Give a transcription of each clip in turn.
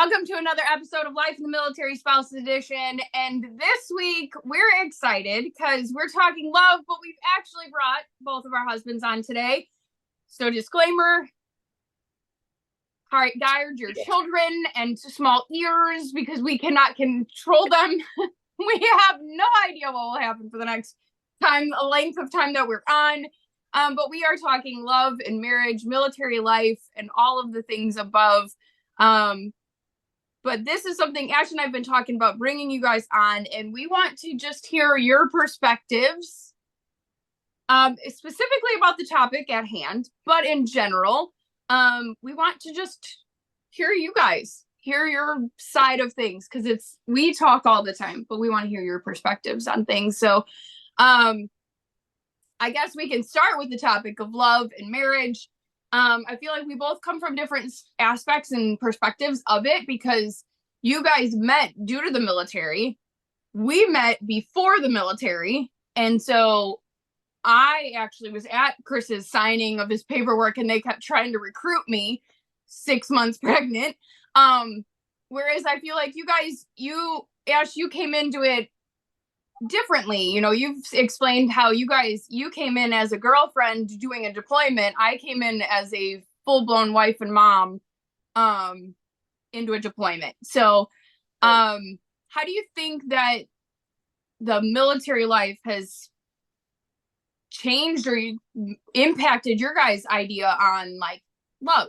Welcome to another episode of Life in the Military Spouse Edition. And this week, we're excited because we're talking love, but we've actually brought both of our husbands on today. So disclaimer, guard your children and small ears because we cannot control them. We have no idea what will happen for the next length of time that we're on. But we are talking love and marriage, military life, and all of the things above. But this is something Ash and I have been talking about bringing you guys on, and we want to just hear your perspectives, specifically about the topic at hand, but in general, we want to just hear you guys, hear your side of things, because we talk all the time, but we want to hear your perspectives on things. So I guess we can start with the topic of love and marriage. I feel like we both come from different aspects and perspectives of it because you guys met due to the military. We met before the military. And so I actually was at Chris's signing of his paperwork and they kept trying to recruit me 6 months pregnant. Whereas I feel like you guys, Ash, you came into it differently. You know, you've explained how you came in as a girlfriend doing a deployment. I came in as a full-blown wife and mom into a deployment. So how do you think that the military life has changed or impacted your guys' idea on like love?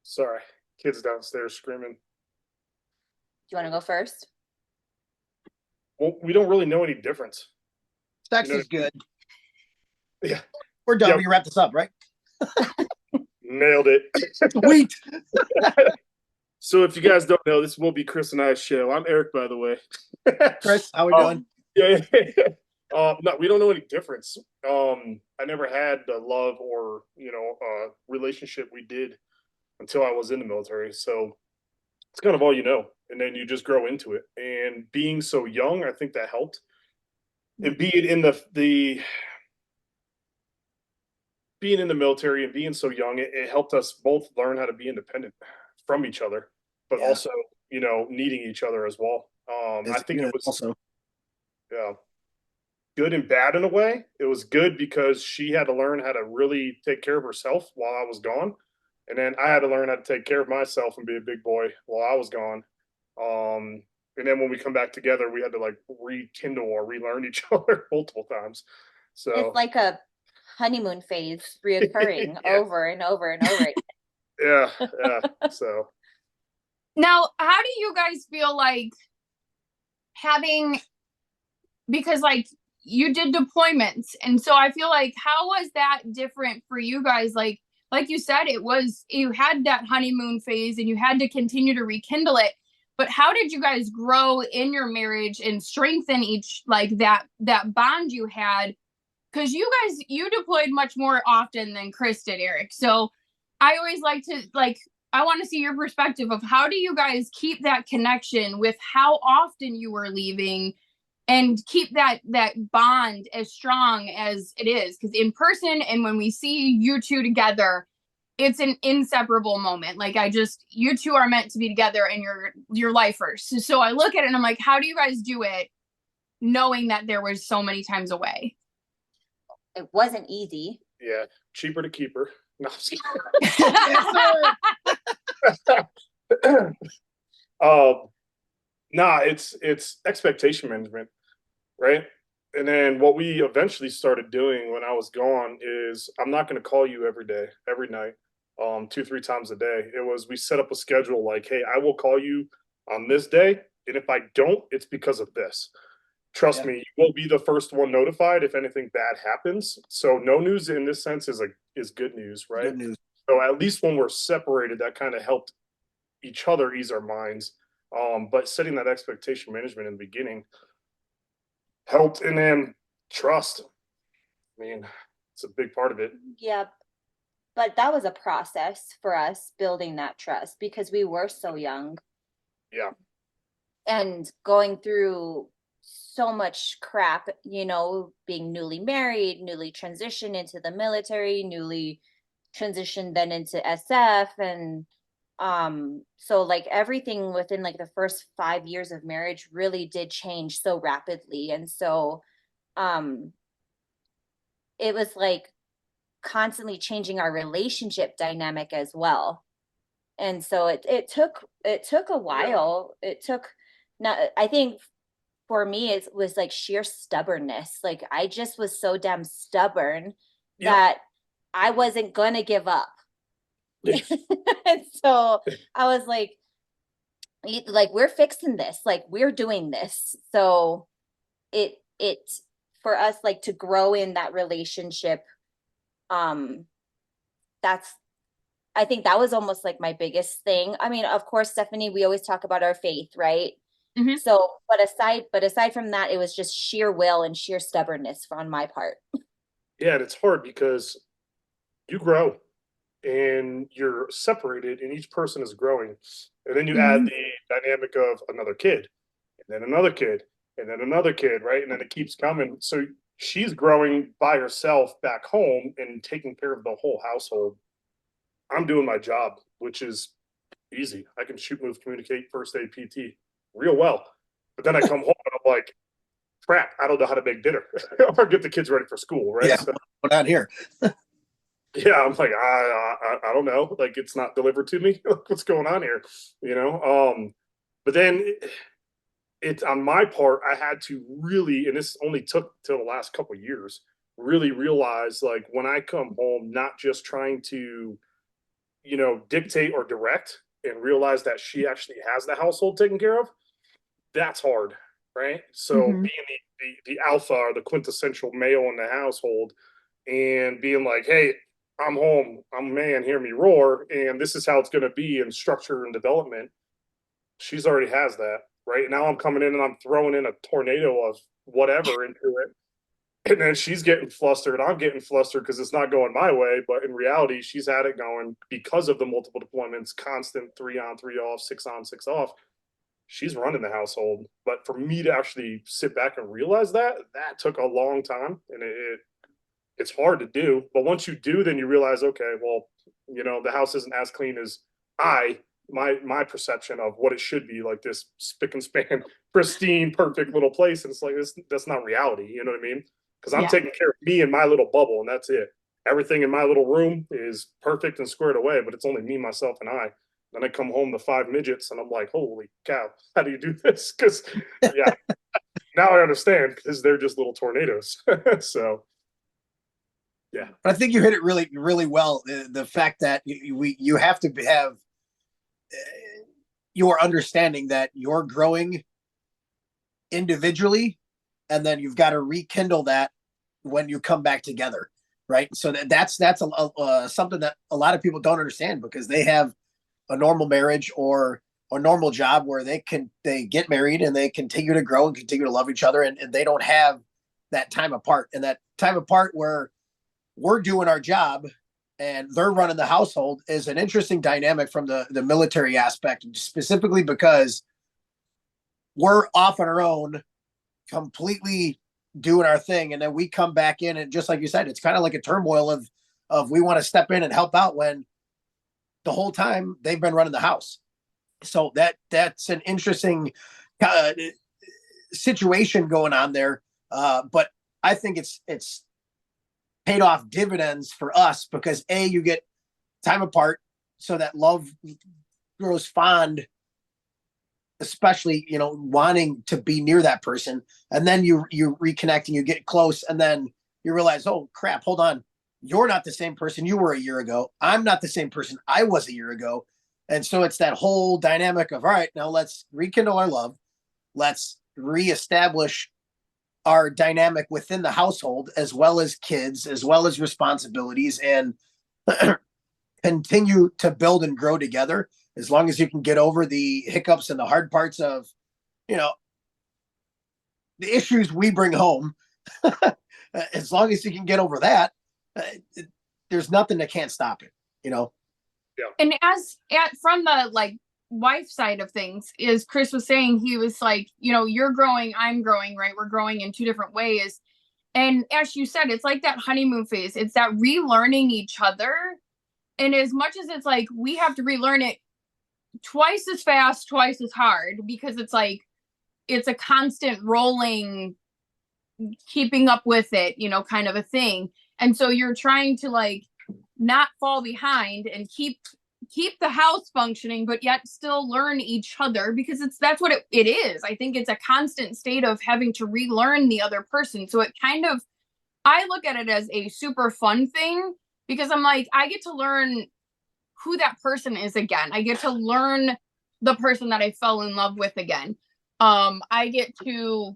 Sorry, kids downstairs screaming. Do you want to go first? Well, we don't really know any difference. Sex is good. Yeah. We're done. We can wrap this up, right? Nailed it. Sweet. So if you guys don't know, this will be Chris and I's show. I'm Eric, by the way. Chris, how we doing? Yeah. No, we don't know any difference. I never had the love or, relationship we did until I was in the military. So it's kind of all you know. And then you just grow into it. And being so young, I think that helped. And being in being in the military and being so young, it helped us both learn how to be independent from each other, but also, needing each other as well. I think it was also, good and bad in a way. It was good because she had to learn how to really take care of herself while I was gone. And then I had to learn how to take care of myself and be a big boy while I was gone. And then when we come back together, we had to like rekindle or relearn each other multiple times. So it's like a honeymoon phase reoccurring over and over and over again. Yeah. So now, how do you guys feel like because like you did deployments, and so I feel like how was that different for you guys? Like you said, you had that honeymoon phase and you had to continue to rekindle it. But how did you guys grow in your marriage and strengthen each, like that bond you had? Because you deployed much more often than Chris did, Eric. So I always I want to see your perspective of how do you guys keep that connection with how often you were leaving and keep that bond as strong as it is? Because in person and when we see you two together, it's an inseparable moment. Like you two are meant to be together and you're lifers. So I look at it and I'm like, how do you guys do it knowing that there was so many times away? It wasn't easy. Yeah. Cheaper to keep her. No, it's expectation management, right? And then what we eventually started doing when I was gone is I'm not going to call you every day, every night, 2-3 times a day. We set up a schedule like, hey, I will call you on this day. And if I don't, it's because of this. Trust me, you will be the first one notified if anything bad happens. So no news in this sense is good news, right? Good news. So at least when we're separated, that kind of helped each other ease our minds. But setting that expectation management in the beginning helped. And then trust. I mean, it's a big part of it. Yeah. But that was a process for us building that trust because we were so young. Yeah. And going through so much crap, being newly married, newly transitioned into the military, newly transitioned then into SF, and so like everything within like the first 5 years of marriage really did change so rapidly. And so um it was like constantly changing our relationship dynamic as well. And so it took a while. It took, not, I think for me it was like sheer stubbornness. Like I just was so damn stubborn Yep. that I wasn't gonna give up. And so I was like we're fixing this, like we're doing this. So it for us, like, to grow in that relationship, um that's, I think that was almost like my biggest thing. I mean, of course, Stephanie, we always talk about our faith, right? Mhm. So, but aside from that, it was just sheer will and sheer stubbornnness on my part. Yeah, and it's hard because you grow and you're separated, and each person is growing. And then you add Mhm. the dynamic of another kid, and then another kid, and then another kid, right? And then it keeps coming. So she's growing by herself back home and taking care of the whole household. I'm doing my job, which is easy. I can shoot, move, communicate, first aid, PT real well. But then I come home and I'm like, crap, I don't know how to make dinner or get the kids ready for school, right? Yeah, So we're not here. yeah, I'm like, I don't know. Like, it's not delivered to me. What's going on here? You know? But then it's on my part, I had to really, and this only took till the last couple of years, really realize, like, when I come home, not just trying to, dictate or direct, and realize that she actually has the household taken care of. That's hard, right? So Mhm. being the alpha or the quintessential male in the household, and being like, hey, I'm home, I'm a man, hear me roar, and this is how it's going to be in structure and development. She's already has that, right? Now I'm coming in and I'm throwing in a tornado of whatever into it. And then she's getting flustered. I'm getting flustered because it's not going my way. But in reality, she's had it going because of the multiple deployments, constant 3 on, 3 off, 6 on, 6 off. She's running the household. But for me to actually sit back and realize that took a long time, and it's hard to do. But once you do, then you realize, okay, well, the house isn't as clean as I my perception of what it should be, like this spick and span, pristine, perfect little place. And it's like that's not reality. You know what I mean? Because I'm Yeah. taking care of me and my little bubble, and that's it. Everything in my little room is perfect and squared away, but it's only me, myself, and I. Then I come home to 5 midgets, and I'm like, holy cow, how do you do this? Because yeah, now I understand, because they're just little tornadoes. So yeah. But I think you hit it really, really well. The fact that you have to have your understanding that you're growing individually, and then you've got to rekindle that when you come back together, right? So that's something that a lot of people don't understand, because they have a normal marriage or a normal job where they get married and they continue to grow and continue to love each other, and they don't have that time apart, and that time apart where we're doing our job and they're running the household is an interesting dynamic from the military aspect, specifically because we're off on our own, completely doing our thing, and then we come back in, and just like you said, it's kind of like a turmoil of we want to step in and help out when the whole time they've been running the house. So that's an interesting uh, situation going on there. But I think it's paid off dividends for us, because you get time apart, so that love grows fond, especially wanting to be near that person, and then you reconnect and you get close, and then you realize, oh crap, hold on, you're not the same person you were a year ago, I'm not the same person I was a year ago. And so it's that whole dynamic of, all right, now let's rekindle our love, let's reestablish our dynamic within the household, as well as kids, as well as responsibilities, and continue to build and grow together. As long as you can get over the hiccups and the hard parts of, you know, the issues we bring home, as long as you can get over that, uh, there's nothing that can't stop it. And from the like wife side of things, is Chris was saying, he was like, you're growing, I'm growing, right? We're growing in two different ways. And as you said, it's like that honeymoon phase. It's that relearning each other. and as much as it's like we have to relearn it twice as fast, twice as hard, because it's like it's a constant rolling, keeping up with it, you know, kind of a thing. And so you're trying to like not fall behind and keep the house functioning, but yet still learn each other, because that's what it is. I think it's a constant state of having to relearn the other person. So it kind of, I look at it as a super fun thing, because I'm like, I get to learn who that person is again. I get to learn the person that I fell in love with again. I get to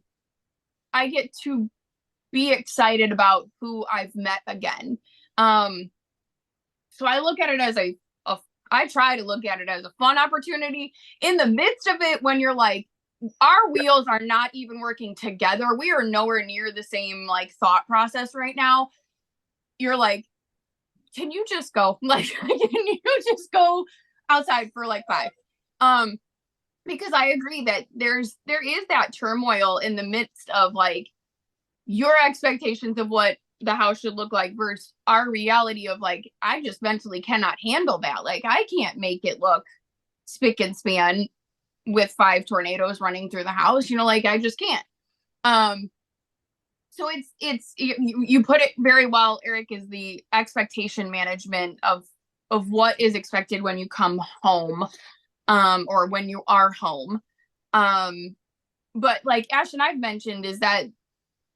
be excited about who I've met again. So I look at it as I try to look at it as a fun opportunity. In the midst of it, when you're like, our wheels are not even working together, we are nowhere near the same like thought process right now. You're like, can you just go? Like, can you just go outside for like 5? Because I agree that there is that turmoil in the midst of like your expectations of what the house should look like versus our reality of like, I just mentally cannot handle that. Like, I can't make it look spick and span with 5 tornadoes running through the house, you know, like I just can't. So it's you put it very well, Eric, is the expectation management of what is expected when you come home, or when you are home. But like Ash and I've mentioned, is that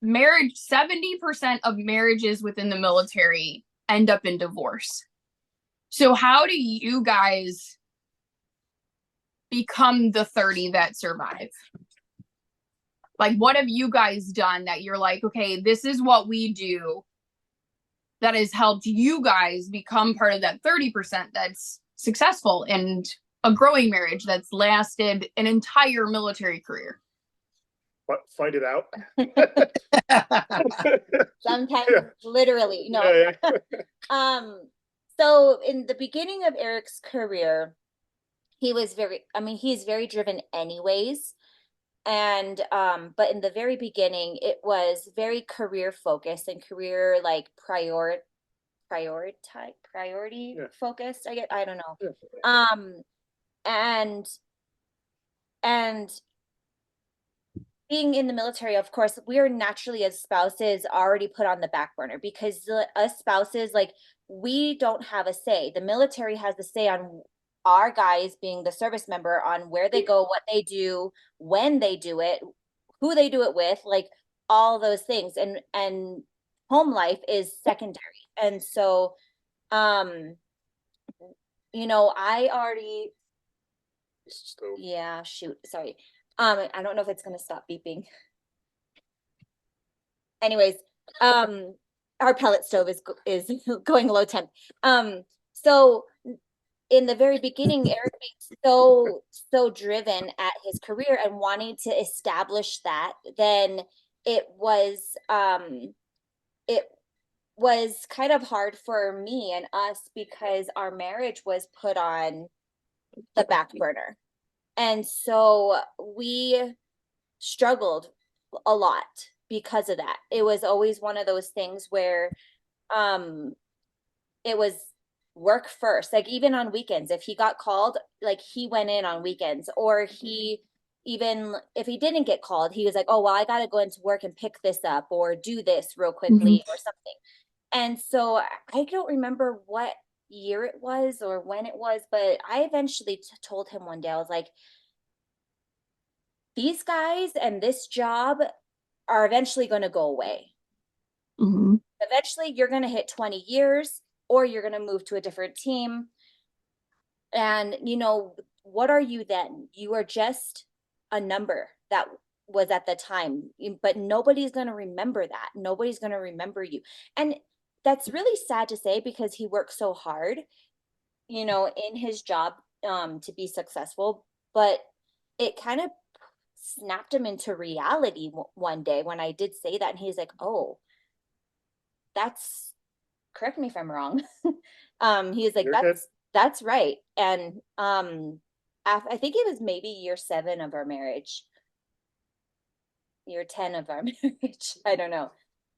marriage, 70% of marriages within the military end up in divorce. So how do you guys become the 30 that survive? Like, what have you guys done that you're like, okay, this is what we do that has helped you guys become part of that 30% that's successful and a growing marriage that's lasted an entire military career? But fight it out. Sometimes Yeah. literally, no. Yeah. So in the beginning of Eric's career, he's very driven anyways. And but in the very beginning, it was very career focused and career like priority Yeah. focused. I don't know. Yeah. And being in the military, of course, we are naturally as spouses already put on the back burner, because us spouses, like, we don't have a say. The military has the say on our guys being the service member, on where they go, what they do, when they do it, who they do it with, like all those things. And home life is secondary. And so, you know, I already, yeah, shoot, sorry. I don't know if it's gonna stop beeping. Anyways, our pellet stove is going low temp. So in the very beginning, Eric being so driven at his career and wanting to establish that, then it was kind of hard for me and us, because our marriage was put on the back burner. And so we struggled a lot because of that. It was always one of those things where it was work first. Like, even on weekends, if he got called, like, he went in on weekends. Or he, even if he didn't get called, he was like, oh, well, I got to go into work and pick this up or do this real quickly or something. And so I don't remember what year it was or when it was, but I eventually told him one day, I was like, these guys and this job are eventually going to go away. Eventually you're going to hit 20 years, or you're going to move to a different team. And, you know, what are you then? You are just a number that was at the time, but nobody's going to remember that. Nobody's going to remember you. And that's really sad to say, because he worked so hard, you know, in his job to be successful. But it kind of snapped him into reality one day when I did say that. And he's like, oh, correct me if I'm wrong. He was like, that's right. And I think it was maybe year 7 of our marriage, year 10 of our marriage. I don't know,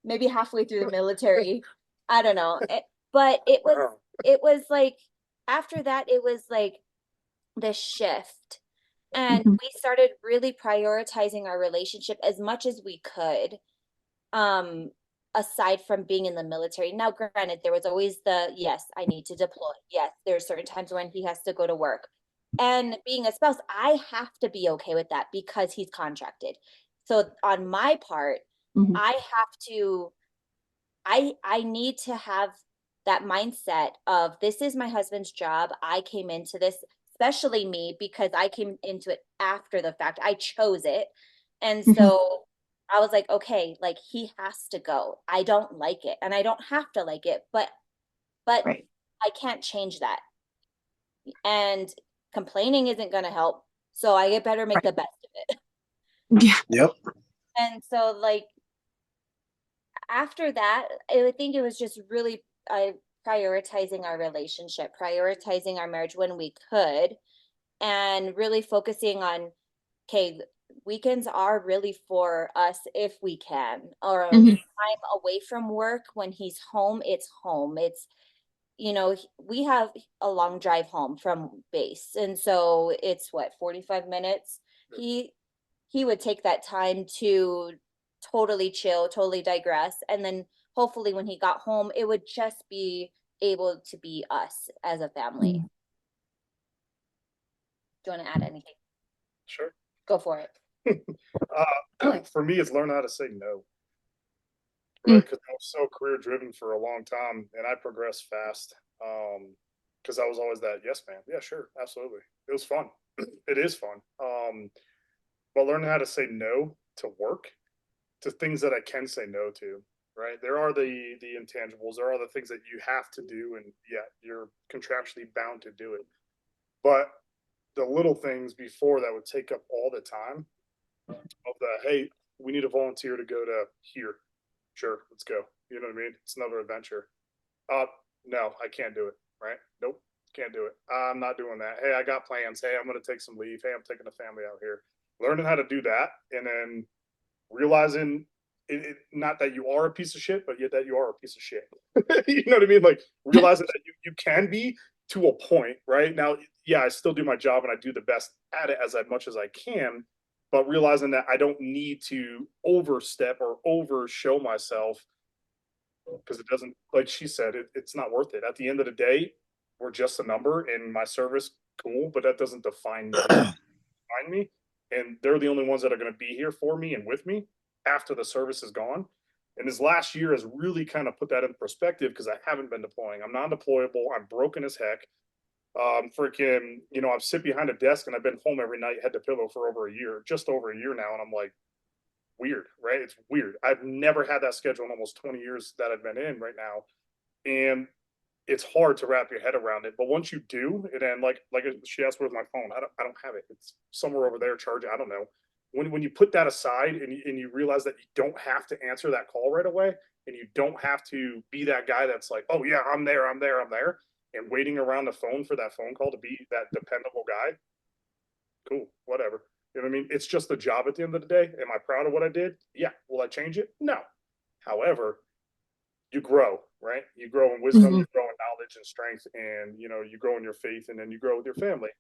maybe halfway through the military. I don't know. But it was, Wow. it was like, after that, it was like the shift. And Mhm. we started really prioritizing our relationship as much as we could, aside from being in the military. Now, granted, there was always the, yes, I need to deploy. Yes, there are certain times when he has to go to work. And being a spouse, I have to be okay with that because he's contracted. So on my part, Mhm. I have to, I need to have that mindset of, this is my husband's job. I came into this, especially me, because I came into it after the fact. I chose it. And Mhm. so I was like, okay, like he has to go. I don't like it and I don't have to like it, but Right. I can't change that. And complaining isn't going to help. So I better make the best of it. Yeah. Yep. And so like after that, I think it was just really prioritizing our relationship, prioritizing our marriage when we could, and really focusing on, okay, weekends are really for us if we can, or Mhm. time away from work. When he's home, it's home. It's, we have a long drive home from base. And so it's what, 45 minutes. He would take that time to totally chill, totally digress. And then hopefully when he got home, it would just be able to be us as a family. Do you want to add anything? Sure. Go for it. For me, it's learn how to say no, Mm. right? Because I was so career driven for a long time, and I progressed fast. Because I was always that yes man, yeah, sure, absolutely. It was fun. It is fun. But learning how to say no to work, to things that I can say no to. Right, there are the intangibles. There are the things that you have to do, and yeah, you're contractually bound to do it. But the little things before that would take up all the time of the, hey, we need a volunteer to go to here. Sure, let's go. You know what I mean? It's another adventure. Uh, no, I can't do it. Right? Nope, can't do it. I'm not doing that. Hey, I got plans. Hey, I'm going to take some leave. Hey, I'm taking the family out here. Learning how to do that, and then realizing not that you are a piece of shit, but yet that you are a piece of shit. You know what I mean? Like realizing that you can be to a point, right? Now, yeah, I still do my job and I do the best at it as much as I can, but realizing that I don't need to overstep or over show myself because it doesn't, like she said, it's not worth it. At the end of the day, we're just a number in my service, cool, but that doesn't define me. Define me, and they're the only ones that are going to be here for me and with me after the service is gone. And this last year has really kind of put that in perspective because I haven't been deploying. I'm non-deployable. I'm broken as heck. Freaking, I've sit behind a desk and I've been home every night, head to pillow for over a year, just over a year now. And I'm like, weird, right? It's weird. I've never had that schedule in almost 20 years that I've been in right now. And it's hard to wrap your head around it. But once you do, and then like she asked, where's my phone? I don't have it. It's somewhere over there charging. I don't know. When you put that aside and you realize that you don't have to answer that call right away, and you don't have to be that guy that's like, oh yeah, I'm there, and waiting around the phone for that phone call to be that dependable guy. Cool, whatever. You know what I mean? It's just a job at the end of the day. Am I proud of what I did? Yeah. Will I change it? No. However, you grow, right? You grow in wisdom, Mhm. you grow in knowledge and strength, and you grow in your faith, and then you grow with your family.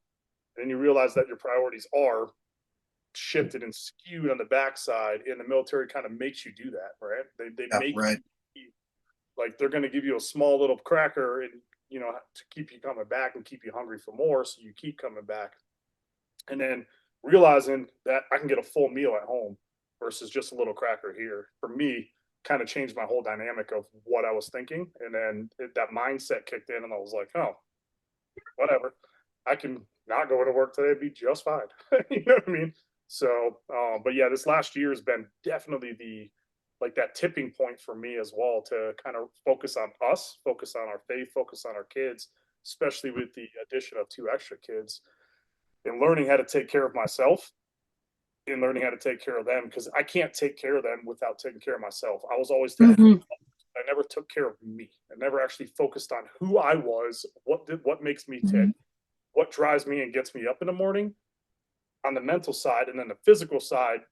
And then you realize that your priorities are shifted and skewed on the backside, and the military kind of makes you do that, right? They Yeah, make right. you like they're going to give you a small little cracker, and to keep you coming back and keep you hungry for more, so you keep coming back. And then realizing that I can get a full meal at home versus just a little cracker here, for me, kind of changed my whole dynamic of what I was thinking. And then that mindset kicked in, and I was like, oh, whatever. I can not go to work today, be just fine. You know what I mean? So, but yeah, this last year has been definitely that tipping point for me as well, to kind of focus on us, focus on our faith, focus on our kids, especially with the addition of two extra kids, and learning how to take care of myself and learning how to take care of them, because I can't take care of them without taking care of myself. I was always taking care of Mhm. myself. I never took care of me. I never actually focused on who I was, what makes me tick, Mhm. what drives me and gets me up in the morning on the mental side, and then the physical side.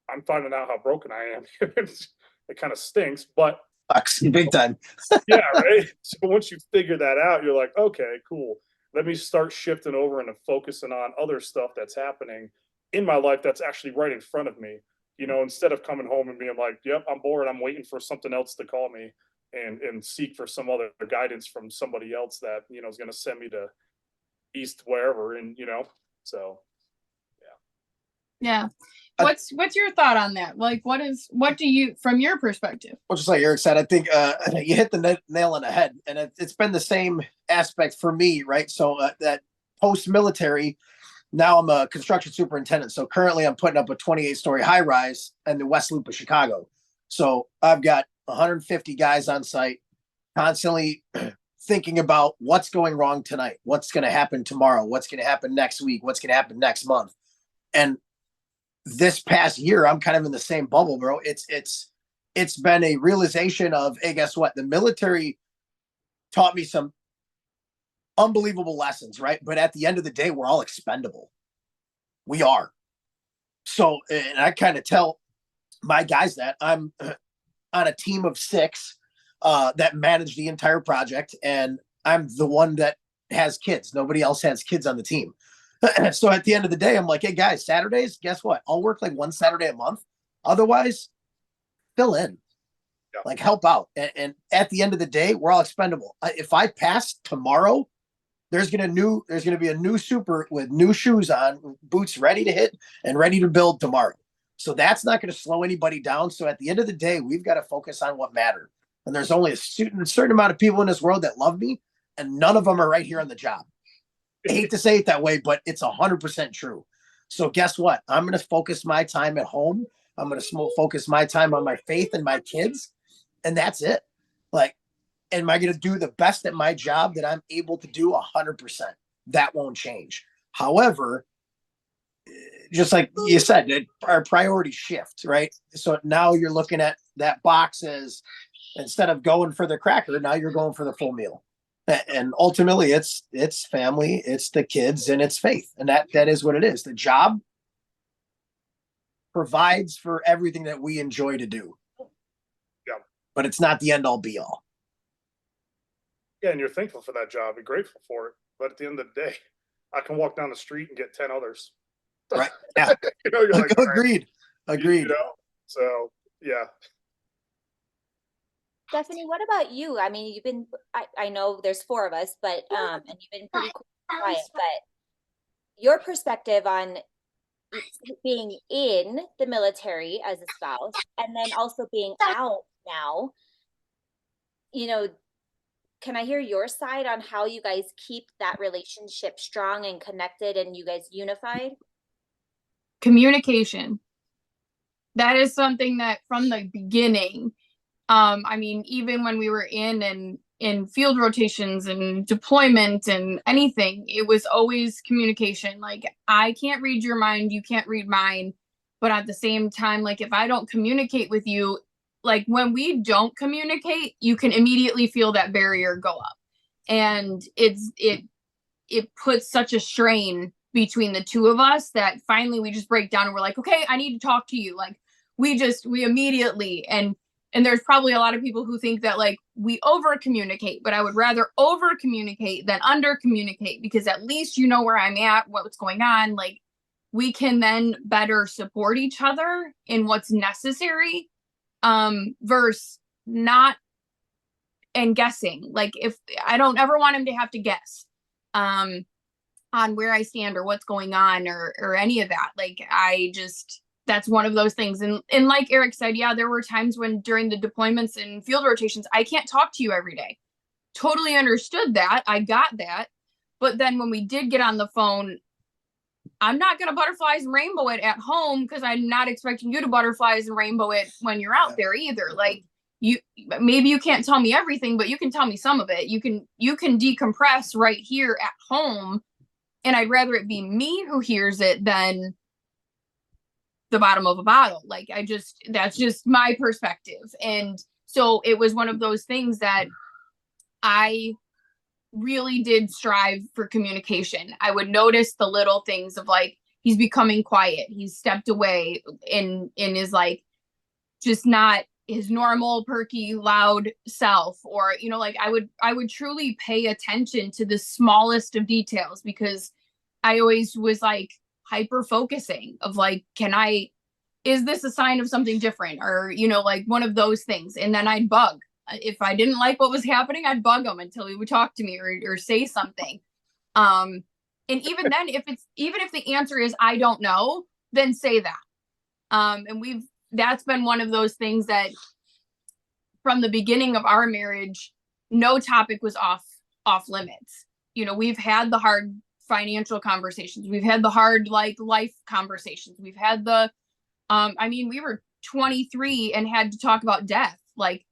I'm finding out how broken I am. It kind of stinks, but Sucks, big time. Yeah, right. So once you figure that out, you're like, okay, cool. Let me start shifting over and focusing on other stuff that's happening in my life that's actually right in front of me. Instead of coming home and being like, yep, I'm bored. I'm waiting for something else to call me and seek for some other guidance from somebody else that, is going to send me to east wherever. So Yeah. I- What's your thought on that? Like, what do you, from your perspective? Well, just like Eric said, I think you hit the nail on the head, and it's been the same aspect for me, right? So that post-military, now I'm a construction superintendent. So currently I'm putting up a 28-story high rise in the West Loop of Chicago. So I've got 150 guys on site constantly thinking about what's going wrong tonight, what's going to happen tomorrow, what's going to happen next week, what's going to happen next month. And this past year, I'm kind of in the same bubble, bro. It's been a realization of, hey, guess what? The military taught me some unbelievable lessons, right? But at the end of the day, we're all expendable. We are. So, and I kind of tell my guys that I'm on a team of 6 that manage the entire project, and I'm the one that has kids. Nobody else has kids on the team. So at the end of the day, I'm like, hey guys, Saturdays, guess what? I'll work like one Saturday a month. Otherwise, fill in, like help out. And at the end of the day, we're all expendable. If I pass tomorrow, there's gonna be a new super with new shoes on, boots ready to hit and ready to build tomorrow. So that's not going to slow anybody down. So at the end of the day, we've got to focus on what matters. And there's only a certain amount of people in this world that love me, and none of them are right here on the job. I hate to say it that way, but it's 100% true. So guess what? I'm going to focus my time at home. I'm going to focus my time on my faith and my kids. And that's it. Like, am I going to do the best at my job that I'm able to do? 100%. That won't change. However, just like you said, our priorities shift, right? So now you're looking at that box as, instead of going for the cracker, now you're going for the full meal. And ultimately it's family, it's the kids, and it's faith. And that is what it is. The job provides for everything that we enjoy to do. Yeah. But it's not the end all be all. Yeah, and you're thankful for that job and grateful for it. But at the end of the day, I can walk down the street and get 10 others. Right. Yeah. You're like, agreed. right. Agreed. So yeah. Stephanie, what about you? I mean, I know there's 4 of us, but and you've been pretty quiet, but your perspective on being in the military as a spouse and then also being out now, can I hear your side on how you guys keep that relationship strong and connected and you guys unified? Communication. That is something that from the beginning, I mean, even when we were in field rotations and deployment and anything, it was always communication. Like, I can't read your mind, you can't read mine. But at the same time, like, if I don't communicate with you, like when we don't communicate, you can immediately feel that barrier go up. And it puts such a strain between the two of us that finally we just break down and we're like, okay, I need to talk to you. Like, we immediately, and there's probably a lot of people who think that like we over communicate, but I would rather over communicate than under communicate, because at least you know where I'm at, what's going on. Like, we can then better support each other in what's necessary, versus not and guessing. Like, if I don't ever want him to have to guess on where I stand or what's going on or any of that. Like, that's one of those things. And like Eric said, yeah, there were times when during the deployments and field rotations, I can't talk to you every day. Totally understood that. I got that. But then when we did get on the phone, I'm not going to butterflies and rainbow it at home, because I'm not expecting you to butterflies and rainbow it when you're out there either. Like, maybe you can't tell me everything, but you can tell me some of it. You can decompress right here at home. And I'd rather it be me who hears it than the bottom of a bottle. Like, that's just my perspective. And so it was one of those things that I really did strive for communication. I would notice the little things of like, he's becoming quiet. He's stepped away and is like, just not his normal perky loud self, or you know, like I would truly pay attention to the smallest of details, because I always was like hyper focusing of like, is this a sign of something different, or you know, like one of those things. And then I'd bug, if I didn't like what was happening, I'd bug him until he would talk to me or say something. And even then, even if the answer is I don't know, then say that. And that's been one of those things that from the beginning of our marriage, no topic was off limits. You know, we've had the hard financial conversations. We've had the hard like life conversations. We've had the, I mean, we were 23 and had to talk about death. Like,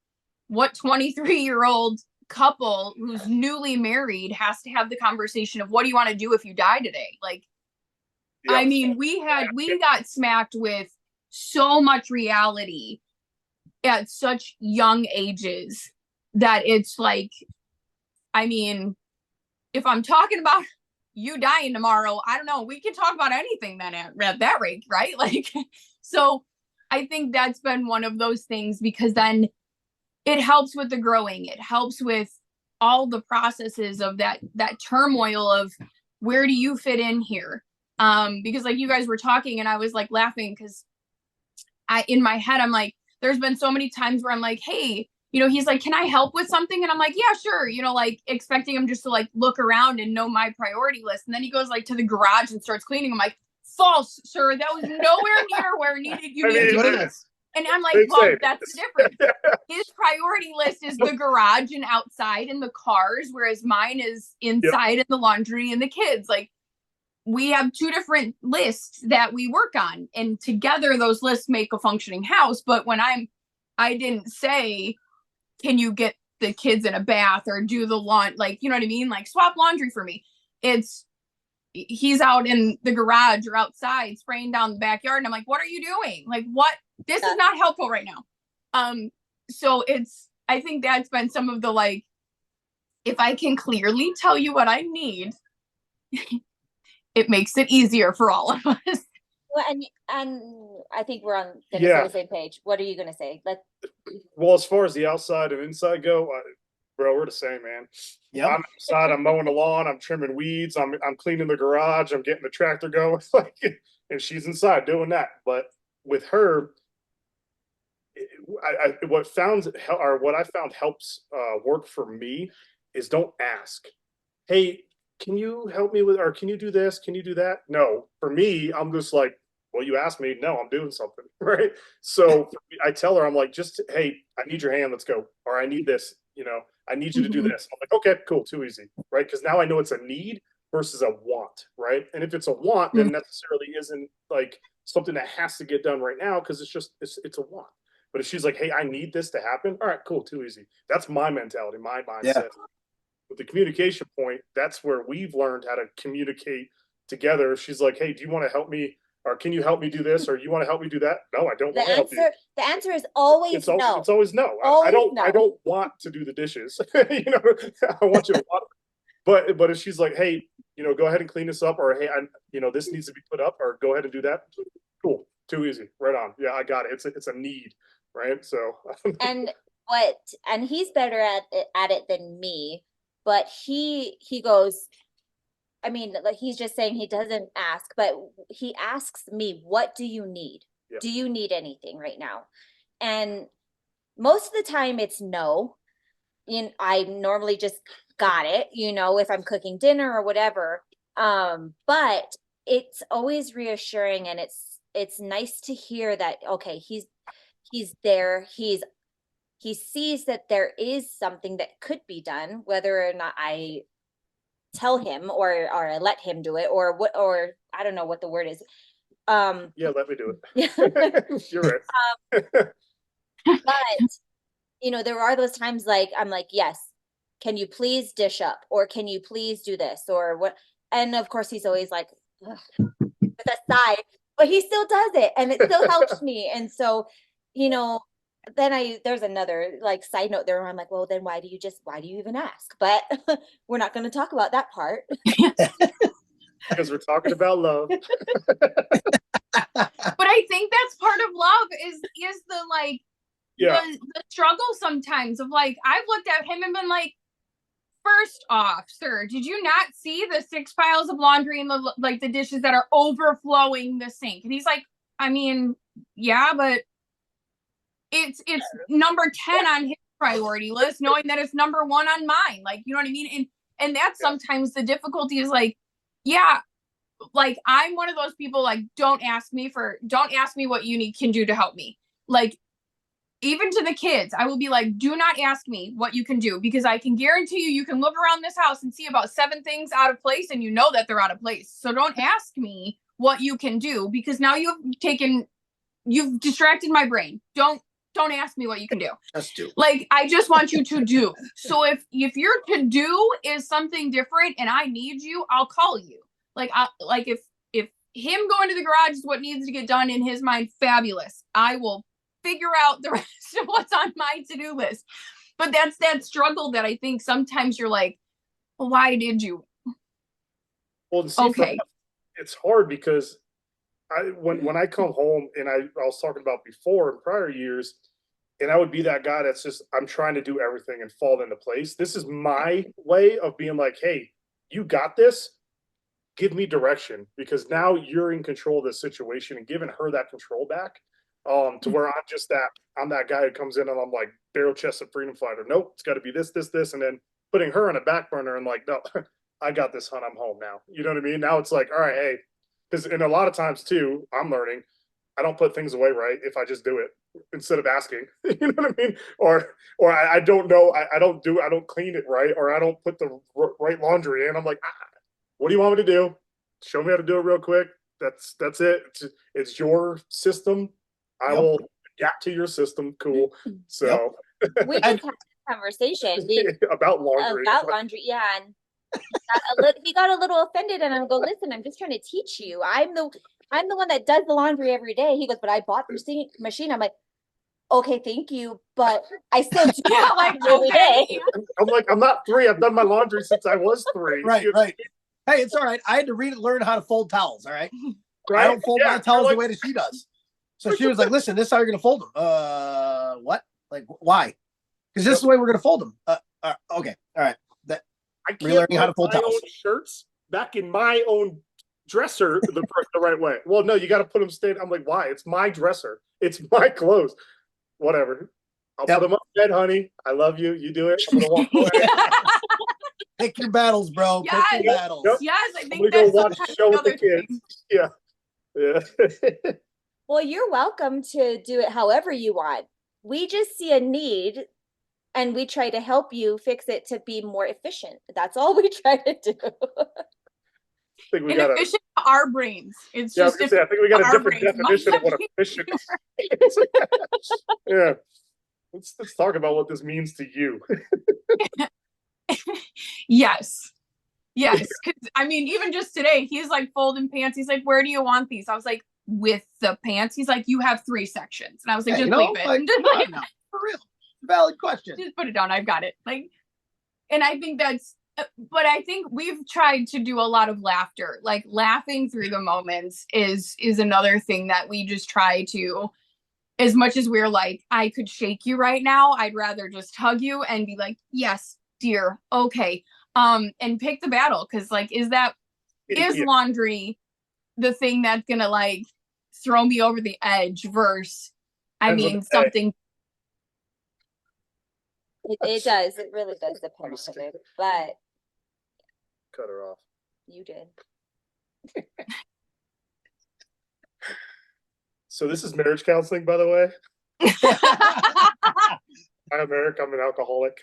what 23-year-old couple who's newly married has to have the conversation of what do you want to do if you die today? Like, Yeah. I mean, we got smacked with so much reality at such young ages that it's like, I mean, if I'm talking about you dying tomorrow, I don't know, we can talk about anything then at that rate, right? Like, so I think that's been one of those things, because then it helps with the growing. It helps with all the processes of that turmoil of where do you fit in here? Because like you guys were talking and I was like laughing because in my head, I'm like, there's been so many times where I'm like, hey, you know, he's like, can I help with something? And I'm like, yeah, sure. You know, like expecting him just to like look around and know my priority list. And then he goes like to the garage and starts cleaning. I'm like, false, sir. That was nowhere near where you needed to be. And I'm like, well, that's the difference. His priority list is the garage and outside and the cars, whereas mine is inside and the laundry and the kids. Like, we have two different lists that we work on, and together those lists make a functioning house. But when I didn't say, can you get the kids in a bath or do the lawn, like, you know what I mean? Like, swap laundry for me. He's out in the garage or outside spraying down the backyard. And I'm like, what are you doing? Like, what? This is not helpful right now. So I think that's been some of the, like, if I can clearly tell you what I need, it makes it easier for all of us. Well, and I think we're on the same page. What are you gonna say? Well, as far as the outside and inside go, bro, we're the same, man. Yeah, I'm outside. I'm mowing the lawn. I'm trimming weeds. I'm cleaning the garage. I'm getting the tractor going. Like, and she's inside doing that. But with her, what I found helps work for me is don't ask. Hey, can you help me with, or can you do this? Can you do that? No, for me, I'm just like, well, you asked me. No, I'm doing something, right? So I tell her, I'm like, hey, I need your hand. Let's go. Or I need this, you know, I need you to do this. I'm like, okay, cool. Too easy, right? Because now I know it's a need versus a want, right? And if it's a want, then necessarily isn't like something that has to get done right now, because it's a want. But if she's like, hey, I need this to happen. All right, cool. Too easy. That's my mentality, my mindset. Yeah. With the communication point, that's where we've learned how to communicate together. She's like, hey, do you want to help me? Or can you help me do this? Or you want to help me do that? No, I don't want to help you. The answer is always no. It's always no. I don't want to do the dishes. You know, I want you to want. But if she's like, hey, you know, go ahead and clean this up, or hey, you know, this needs to be put up, or go ahead and do that. Cool. Too easy. Right on. Yeah, I got it. It's a need, right? So and he's better at it than me. But he goes, I mean, like, he's just saying he doesn't ask, but he asks me, what do you need? Yep. Do you need anything right now? And most of the time it's no. I normally just got it, you know, if I'm cooking dinner or whatever. But it's always reassuring, and it's nice to hear that, okay, he's there. He sees that there is something that could be done, whether or not I tell him or I let him do it, or I don't know what the word is. Yeah, let me do it. You're right. But you know, there are those times like I'm like, yes, can you please dish up, or can you please do this, or what? And of course, he's always like, with a sigh, but he still does it, and it still helps me. And so, you know. Then there's another like side note there where I'm like, well, then why do you even ask? But we're not going to talk about that part. Because we're talking about love. But I think that's part of love is the like, struggle sometimes of like, I've looked at him and been like, first off, sir, did you not see the 6 piles of laundry and the dishes that are overflowing the sink? And he's like, I mean, yeah, but it's number 10 on his priority list, knowing that it's number 1 on mine. Like, you know what I mean? And that's sometimes the difficulty is like, yeah, like I'm one of those people, like, don't ask me what you can do to help me. Like, even to the kids, I will be like, do not ask me what you can do, because I can guarantee you can look around this house and see about 7 things out of place, and you know that they're out of place. So don't ask me what you can do, because now you've distracted my brain. Don't ask me what you can do. Just do. Like, I just want you to do. So if your to do is something different and I need you, I'll call you. Like, if him going to the garage is what needs to get done in his mind, fabulous. I will figure out the rest of what's on my to-do list. But that's that struggle that I think sometimes you're like, well, why did you? Well, see, okay, it's hard because when I come home, and I was talking about before in prior years, and I would be that guy that's just, I'm trying to do everything and fall into place. This is my way of being like, hey, you got this. Give me direction, because now you're in control of this situation, and giving her that control back. To where I'm that guy who comes in and I'm like barrel chested freedom fighter. Nope, it's got to be this, and then putting her on a back burner and like, no, I got this, hun. I'm home now. You know what I mean? Now it's like, all right, hey, because and a lot of times too, I'm learning, I don't put things away right if I just do it instead of asking. You know what I mean? Or I don't know, I don't clean it right, or I don't put the right laundry in. I'm like, what do you want me to do? Show me how to do it real quick. That's it. It's your system. I will adapt to your system. Cool. So we just had a conversation about laundry. Yeah. And he got a little offended, and I go, listen, I'm just trying to teach you. I'm the one that does the laundry every day. He goes, but I bought the machine. I'm like, okay, thank you, but I still do it every day. I'm like, I'm not 3. I've done my laundry since I was 3. Right. Hey, it's all right. I had to learn how to fold towels. All right. I don't fold my towels the way that she does. So she was like, listen, this is how you're going to fold them. What? Like, why? Because this is the way we're going to fold them. Okay. All right. I can't learning how to fold my own shirts back in my own dresser the right way. Well, no, you got to put them straight. I'm like, why? It's my dresser. It's my clothes. Whatever. I'll put them on bed, honey. I love you. You do it. I'm going to walk away. Pick your battles, bro. Yes. Pick your battles. Yes, I think that's go watch the show with the kids. Thing. Yeah. Well, you're welcome to do it however you want. We just see a need, and we try to help you fix it to be more efficient. That's all we try to do. Efficient our brains. It's just I think we got a different definition of what efficient is. Yeah. Let's talk about what this means to you. Yes. Because I mean, even just today, he's like folding pants. He's like, where do you want these? I was like, with the pants. He's like, you have 3 sections. And I was like, just leave it. Like, no, for real. Valid question. Just put it down. I've got it. Like, and I think but I think we've tried to do a lot of laughter. Like, laughing through the moments is another thing that we just try to, as much as we're like, I could shake you right now, I'd rather just hug you and be like, yes, dear, okay. And pick the battle. Cause like, is laundry the thing that's gonna like throw me over the edge versus, something. It does. It really does depend on it. But cut her off. You did. So this is marriage counseling, by the way. I'm Eric. I'm an alcoholic.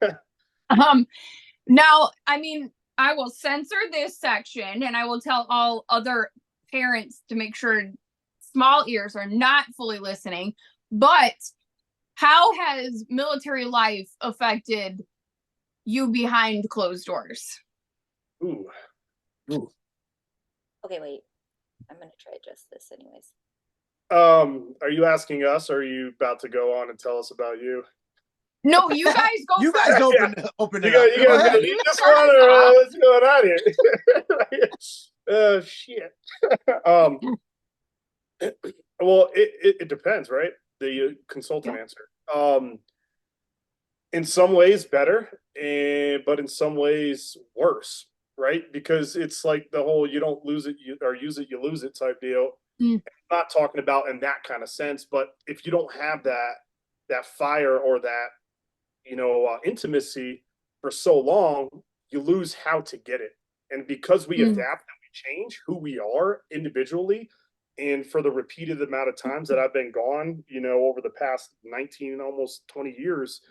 No. Now, I mean, I will censor this section, and I will tell all other parents to make sure small ears are not fully listening. But how has military life affected you behind closed doors? Ooh. Okay, wait. I'm going to try to adjust this anyways. Are you asking us, or are you about to go on and tell us about you? No, you guys go. You guys open it up. You guys gonna leave this one, or what's going on here? Shit. Well, it depends, right? The consultant answer. In some ways better, but in some ways worse, right? Because it's like the whole you don't lose it, or use it, you lose it type deal. Mm. I'm not talking about in that kind of sense, but if you don't have that fire or that intimacy for so long, you lose how to get it. And because we Mm. adapt and we change who we are individually, and for the repeated amount of times that I've been gone, over the past 19, almost 20 years,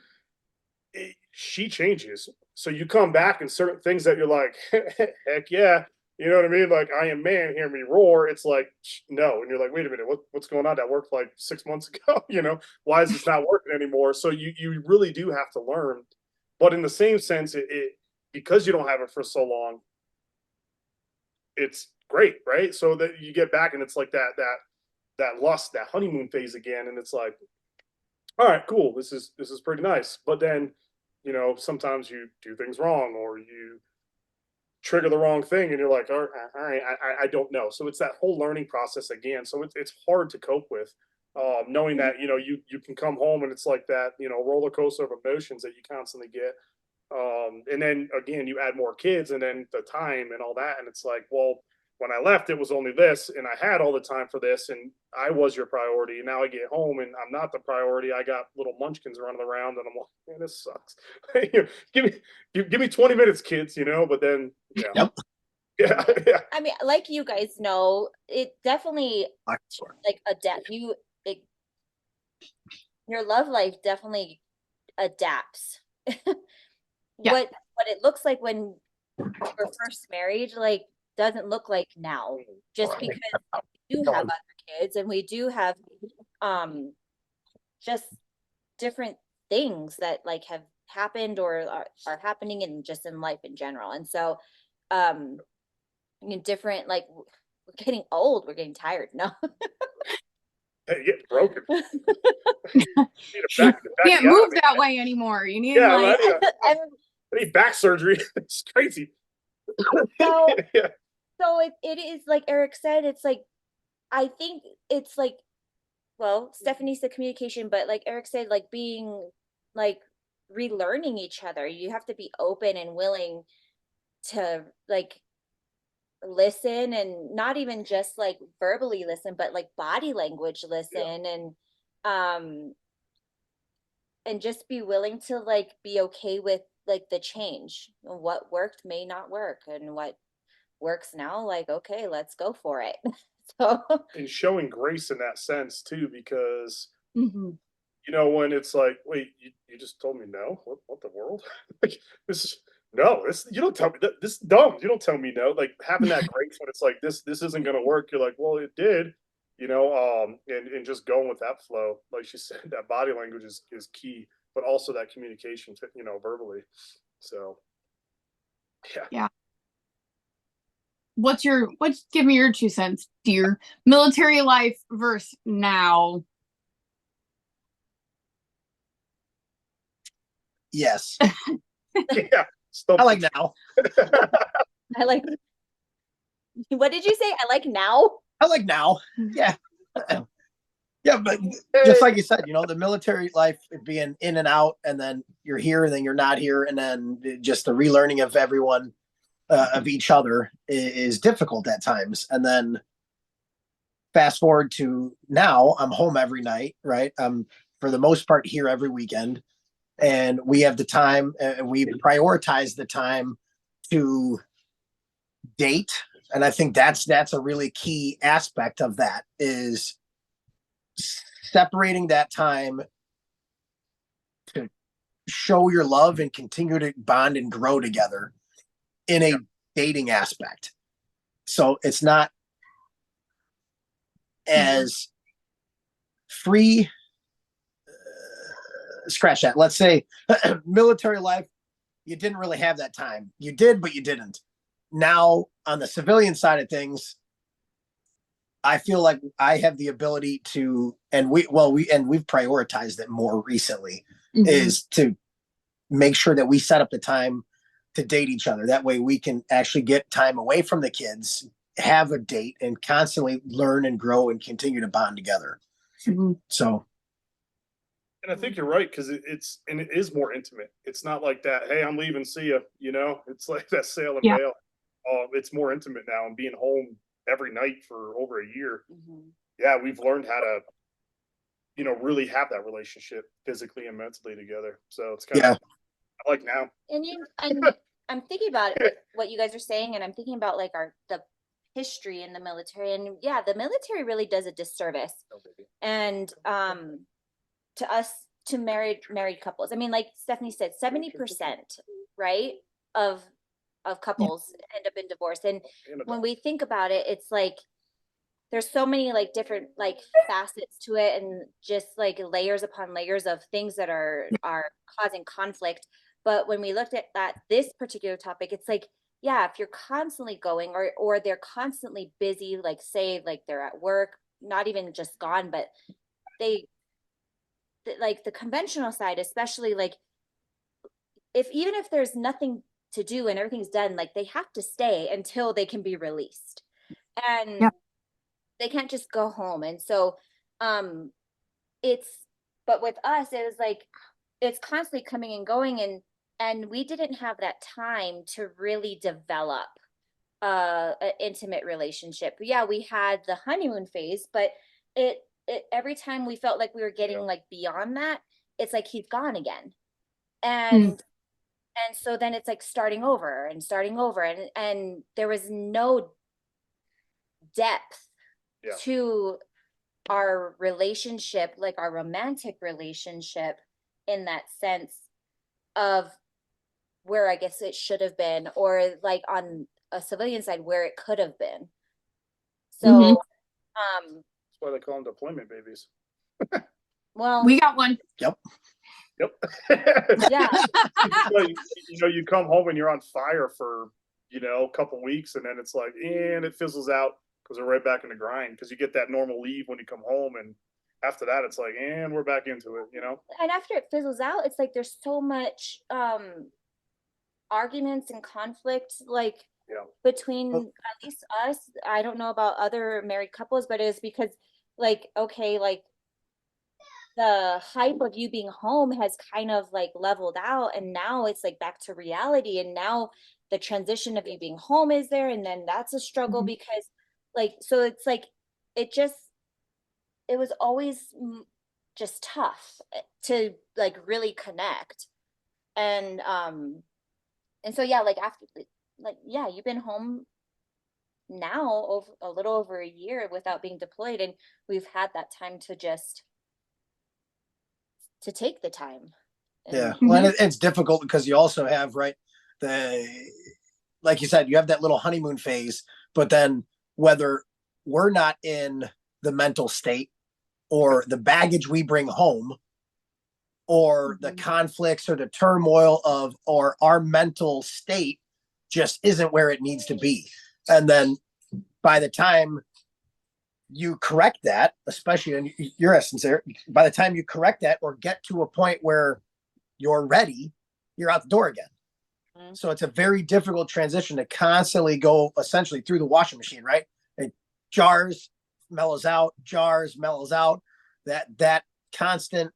she changes. So you come back and certain things that you're like, heck yeah, you know what I mean? Like, I am man, hear me roar. It's like, no. And you're like, wait a minute, what's going on? That worked like 6 months ago. Why is this not working anymore? So you really do have to learn. But in the same sense, it because you don't have it for so long, it's great, right? So that you get back and it's like that lust, that honeymoon phase again, and it's like, all right, cool, this is pretty nice. But then, sometimes you do things wrong or you trigger the wrong thing, and you're like, all right, I don't know. So it's that whole learning process again. So it's hard to cope with, knowing that you can come home and it's like that roller coaster of emotions that you constantly get. And then again, you add more kids and then the time and all that. And it's like, well, when I left, it was only this, and I had all the time for this, and I was your priority. And now I get home and I'm not the priority. I got little munchkins running around, and I'm like, man, this sucks. Give me 20 minutes, kids, but then, yeah. Yep. Yeah. Yeah. I mean, like you guys know, it definitely like your love life definitely adapts. Yeah. What it looks like when we're first married, like, doesn't look like now, just because we do have other kids and we do have just different things that like have happened or are happening and just in life in general. And so different, like, we're getting old, we're getting tired. No. Hey, get broken. Can't move that way anymore. You need like I need back surgery. It's crazy. So, Yeah. so it is like Eric said, it's like, I think it's like, well, Stephanie said communication, but like Eric said, like being like relearning each other. You have to be open and willing to like listen, and not even just like verbally listen, but like body language listen. And just be willing to like be okay with like the change. What worked may not work, and what works now, like, okay, let's go for it. So And showing grace in that sense too, because mm-hmm. when it's like, wait, you just told me no? What the world? Like, this is no, you don't tell me that, this is dumb. You don't tell me no. Like, having that grace when it's like this isn't gonna work. You're like, well, it did, and just going with that flow. Like she said, that body language is key, but also that communication, verbally. So yeah. Give me your 2 cents, dear. Military life versus now. Yes. Yeah. I like now. I like, what did you say? I like now? I like now. Yeah. Yeah, but just like you said, the military life being in and out, and then you're here and then you're not here, and then just the relearning of everyone, of each other is difficult at times. And then fast forward to now, I'm home every night, right? I'm for the most part here every weekend, and we have the time, and we prioritize the time to date. And I think that's a really key aspect of that, is separating that time to show your love and continue to bond and grow together in a dating aspect. So it's not as free. Scratch that. Let's say military life, you didn't really have that time. You did, but you didn't. Now on the civilian side of things, I feel like I have the ability to, and we've prioritized it more recently, is to make sure that we set up the time to date each other. That way we can actually get time away from the kids have a date and constantly learn and grow and continue to bond together. So, And I think you're right, because it is more intimate. It's not like that, hey, I'm leaving, see ya, it's like that sail and Yeah. bail. It's more intimate now, and being home every night for over a year. Yeah, we've learned how to, really have that relationship physically and mentally together. So it's kind of I like now. And I'm thinking about what you guys are saying, and I'm thinking about like the history in the military, and yeah, the military really does a disservice. And to us, to married couples, I mean, like Stephanie said, 70%, right, of couples end up in divorce. And when we think about it, it's like there's so many like different like facets to it, and just like layers upon layers of things that are causing conflict. But when we looked at this particular topic, it's like, yeah, if you're constantly going, or they're constantly busy, like say like they're at work, not even just gone, but like the conventional side, especially, like even if there's nothing to do and everything's done, like they have to stay until they can be released. And they can't just go home. And so but with us, it was like it's constantly coming and going, and we didn't have that time to really develop an intimate relationship. Yeah, we had the honeymoon phase, but it every time we felt like we were getting like beyond that, it's like he's gone again. And so then it's like starting over and there was no depth to our relationship, like our romantic relationship, in that sense of where I guess it should have been, or like on a civilian side where it could have been. So that's why they call them deployment babies. well, we got one. Yep. Yeah. You come home and you're on fire for a couple weeks, and then it's like, and it fizzles out because we're right back in the grind, because you get that normal leave when you come home, and after that it's like, and we're back into it. And after it fizzles out, it's like there's so much arguments and conflict, like between at least us. I don't know about other married couples, but it's because like, okay, like the hype of you being home has kind of like leveled out, and now it's like back to reality, and now the transition of you being home is there, and then that's a struggle because like, so it's like it was always just tough to like really connect. And so yeah, like after, like, yeah, you've been home now over a little over a year without being deployed, and we've had that time to just to take the time. Yeah, well, it's difficult because you also have, right, like you said, you have that little honeymoon phase, but then whether we're not in the mental state, or the baggage we bring home, or the conflicts or the turmoil of, or our mental state just isn't where it needs to be. And then by the time you correct that, especially in your essence there, by the time you correct that or get to a point where you're ready, you're out the door again. So it's a very difficult transition to constantly go essentially through the washing machine, right? It jars, mellows out, jars, mellows out. That constant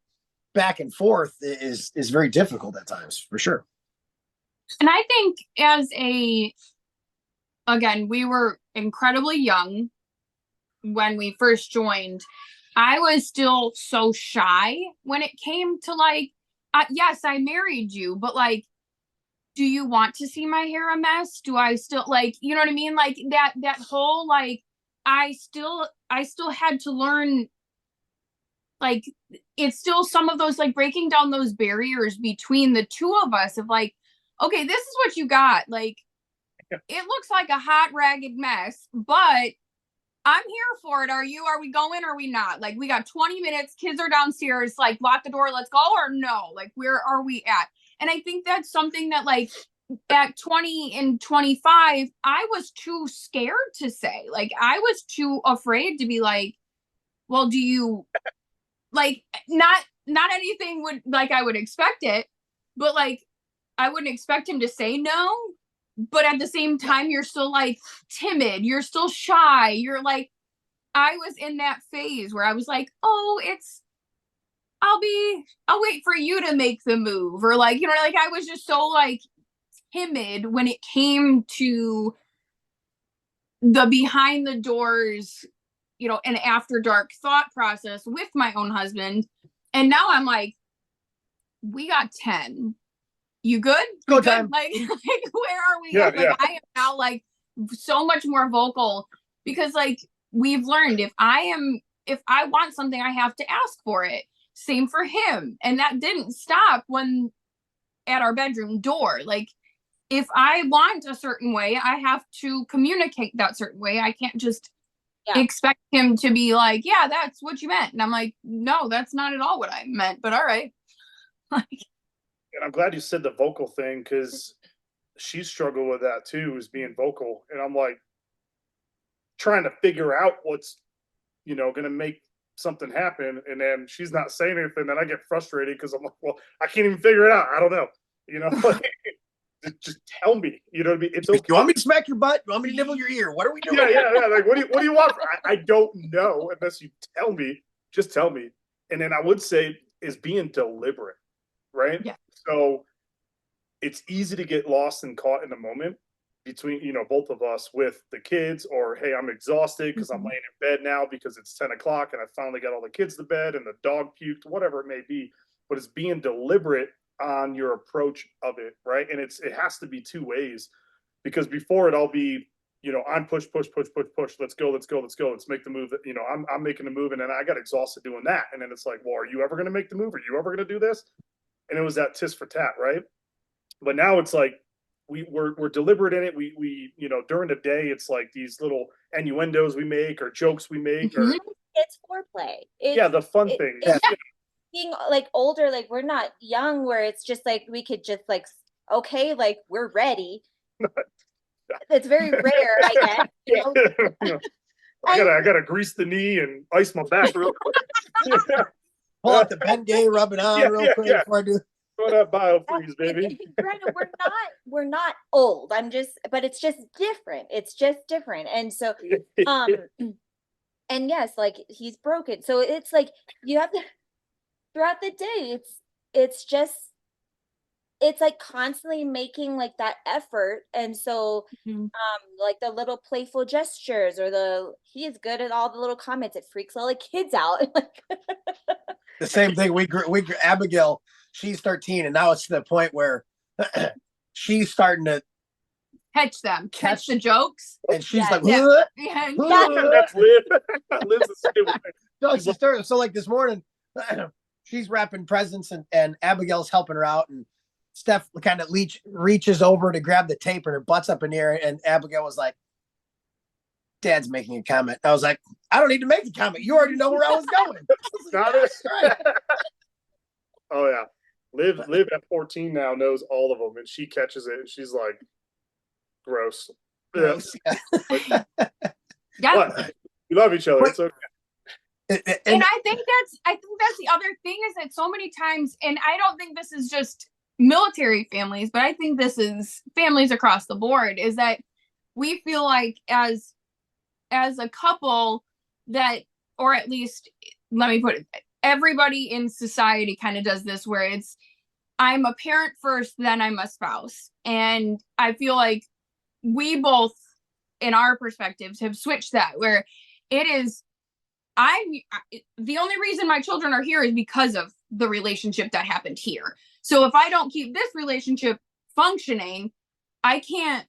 back and forth is very difficult at times, for sure. And I think again, we were incredibly young when we first joined. I was still so shy when it came to like, yes, I married you, but like, do you want to see my hair a mess? Do I still, like, you know what I mean? Like that whole, like, I still had to learn, like, it's still some of those, like, breaking down those barriers between the two of us of like, okay, this is what you got. Like, it looks like a hot, ragged mess, but I'm here for it. Are we going? Or are we not? Like, we got 20 minutes. Kids are downstairs. Like, lock the door. Let's go. Or no? Like, where are we at? And I think that's something that, like, at 20 and 25, I was too scared to say. Like, I was too afraid to be like, well, do you, like, not anything would, like, I would expect it, but like, I wouldn't expect him to say no. but at the same time, you're still like timid. You're still shy. You're like, I was in that phase where I was like, oh, I'll wait for you to make the move. Or like, like I was just so like timid when it came to the behind the doors, and after dark thought process with my own husband. And now I'm like, we got 10. You good? Go Good? time. Like where are we Yeah, at? Like yeah. I am now like so much more vocal because like we've learned if I want something, I have to ask for it. Same for him. And that didn't stop when at our bedroom door. Like if I want a certain way, I have to communicate that certain way. I can't just expect him to be like, yeah, that's what you meant. And I'm like, no, that's not at all what I meant, but all right. Like, And I'm glad you said the vocal thing because she struggled with that too, is being vocal. And I'm like trying to figure out what's, going to make something happen. And then she's not saying anything. Then I get frustrated because I'm like, well, I can't even figure it out. I don't know. Like, just tell me. You know what I mean? It's okay. You want me to smack your butt? You want me to nibble your ear? What are we doing? Yeah. Like, what do you want? I don't know unless you tell me. Just tell me. And then I would say is being deliberate, right? Yeah. So it's easy to get lost and caught in the moment between, both of us with the kids, or, hey, I'm exhausted because I'm laying in bed now because it's 10 o'clock and I finally got all the kids to bed and the dog puked, whatever it may be. But it's being deliberate on your approach of it, right? And it has to be two ways, because before it, I'll be, I'm push. Let's go. Let's make the move. I'm making the move, and then I got exhausted doing that. And then it's like, well, are you ever going to make the move? Are you ever going to do this? And it was that tit for tat, right? But now it's like we're deliberate in it. We during the day, it's like these little innuendos we make or jokes we make, or It's foreplay. the fun things. Being like older, like we're not young where it's just like we could just like, okay, like we're ready. It's very rare, I guess. I gotta grease the knee and ice my back real quick. Pull out the Bengay, rub it on real quick before I do. Throw that biofreeze, baby. Granted, we're not old. But it's just different. It's just different. And so, and yes, like he's broken. So it's like you have to throughout the day. It's like constantly making like that effort. And so like the little playful gestures or he is good at all the little comments. It freaks all the kids out. The same thing. We Abigail, she's 13 and now it's to the point where she's starting to catch the jokes. And she's like, that's Liv. Liv's the same way. No, she's starting. So like this morning, she's wrapping presents and Abigail's helping her out, and Steph kind of reaches over to grab the tape and her butt's up in the air, and Abigail was like, Dad's making a comment. I was like, I don't need to make the comment. You already know where I was going. Got it. Right. Oh yeah. Liv at 14 now knows all of them, and she catches it and she's like, gross. Yeah. But we love each other. It's okay. And I think that's the other thing, is that so many times, and I don't think this is just military families, but I think this is families across the board, is that we feel like as a couple that, or at least let me put it, everybody in society kind of does this, where it's, I'm a parent first, then I'm a spouse. And I feel like we both, in our perspectives, have switched that, where it is, the only reason my children are here is because of the relationship that happened here. So if I don't keep this relationship functioning, I can't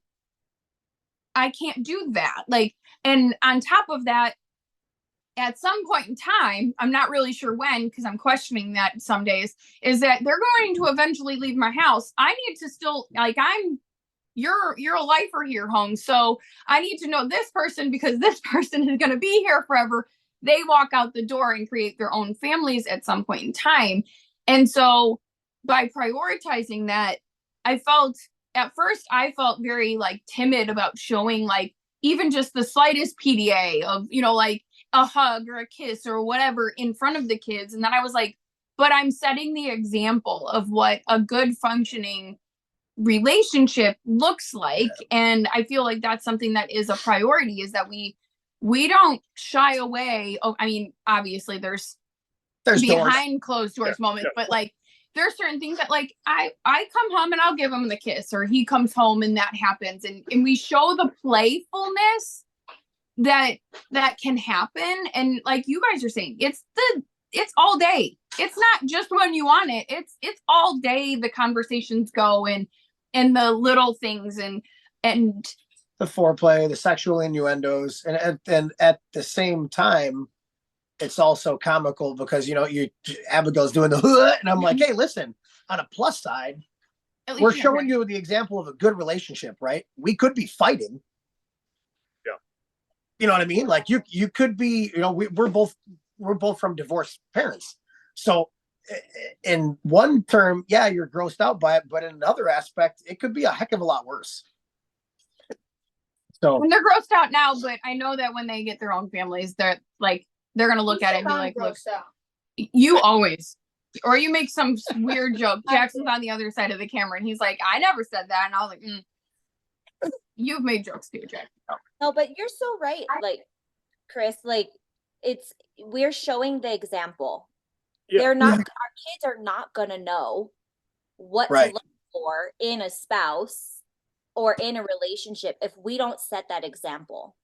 do that. Like, and on top of that, at some point in time, I'm not really sure when, because I'm questioning that some days, is that they're going to eventually leave my house. I need to still, like, you're a lifer here, home. So I need to know this person, because this person is going to be here forever. They walk out the door and create their own families at some point in time. And so by prioritizing that, at first I felt very like timid about showing like even just the slightest PDA of, like a hug or a kiss or whatever in front of the kids. And then I was like, but I'm setting the example of what a good functioning relationship looks like. And I feel like that's something that is a priority, is that we don't shy away. Oh, I mean, obviously there's behind doors, closed doors moment, but like there's certain things that like I come home and I'll give him the kiss, or he comes home and that happens, and we show the playfulness that can happen. And like you guys are saying, it's all day. It's not just when you want it. It's all day the conversations go, and the little things, and the foreplay, the sexual innuendos, and at the same time, it's also comical because Abigail's doing the and I'm like, hey, listen, on a plus side, we're showing you the example of a good relationship, right? We could be fighting. Yeah. You know what I mean? Like you could be, we're both from divorced parents. So in one term, yeah, you're grossed out by it, but in another aspect, it could be a heck of a lot worse. So when they're grossed out now, but I know that when they get their own families, they're going to look at it and be like, look, you always, or you make some weird joke. Jackson's on the other side of the camera and he's like, I never said that. And I was like, you've made jokes too, Jackson. No, but you're so right. Like, Chris, like we're showing the example. Yeah. Our kids are not going to know what to look for in a spouse or in a relationship if we don't set that example.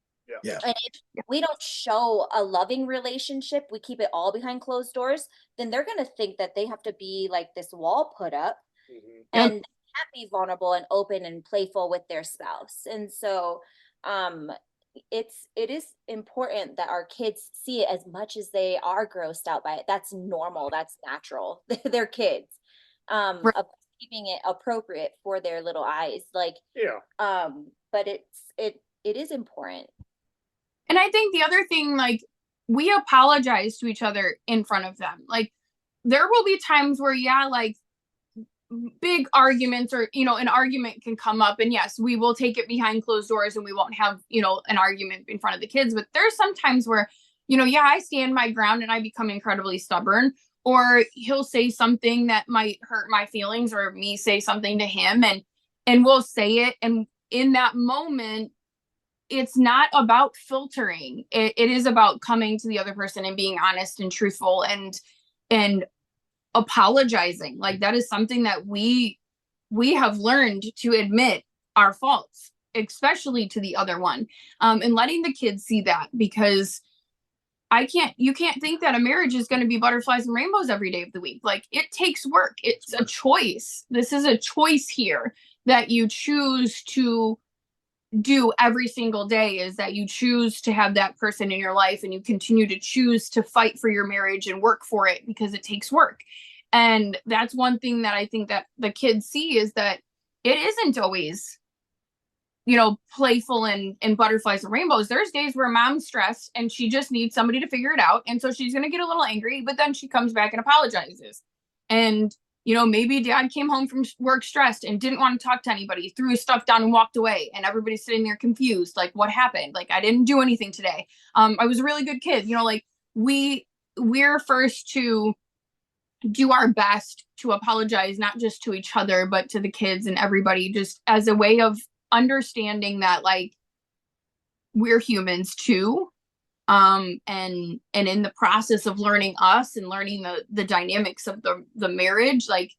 Yeah. And if we don't show a loving relationship, we keep it all behind closed doors, then they're going to think that they have to be like this wall put up, and can't be vulnerable and open and playful with their spouse. And so it is important that our kids see it as much as they are grossed out by it. That's normal. That's natural. They're kids. Keeping it appropriate for their little eyes. Like, but it is important. And I think the other thing, like, we apologize to each other in front of them. Like, there will be times where, like, big arguments, or, an argument can come up. And yes, we will take it behind closed doors and we won't have, an argument in front of the kids. But there's some times where, I stand my ground and I become incredibly stubborn. Or he'll say something that might hurt my feelings, or me say something to him, and we'll say it. And in that moment, it's not about filtering. It is about coming to the other person and being honest and truthful and apologizing. Like, that is something that we have learned to admit our faults, especially to the other one, and letting the kids see that, because you can't think that a marriage is going to be butterflies and rainbows every day of the week. Like, it takes work. It's a choice. This is a choice here that you choose to do every single day, is that you choose to have that person in your life, and you continue to choose to fight for your marriage and work for it, because it takes work. And that's one thing that I think that the kids see, is that it isn't always, playful and butterflies and rainbows. There's days where mom's stressed and she just needs somebody to figure it out. And so she's going to get a little angry, but then she comes back and apologizes. And, maybe dad came home from work stressed and didn't want to talk to anybody, threw his stuff down and walked away. And everybody's sitting there confused. Like, what happened? Like, I didn't do anything today. I was a really good kid. Like, we're first to do our best to apologize, not just to each other, but to the kids and everybody, just as a way of understanding that, like, we're humans too. And in the process of learning us and learning the dynamics of the marriage, like,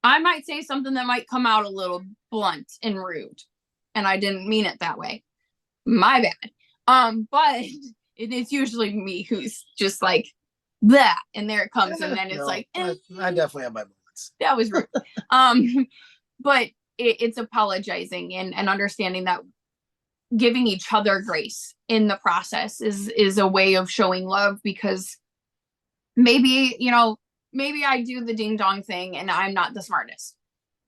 I might say something that might come out a little blunt and rude, and I didn't mean it that way. My bad. But it's usually me who's just like that, and there it comes, and then it's like, I definitely have my moments. That was rude. But it's apologizing and understanding that giving each other grace in the process is a way of showing love, because maybe I do the ding dong thing and I'm not the smartest,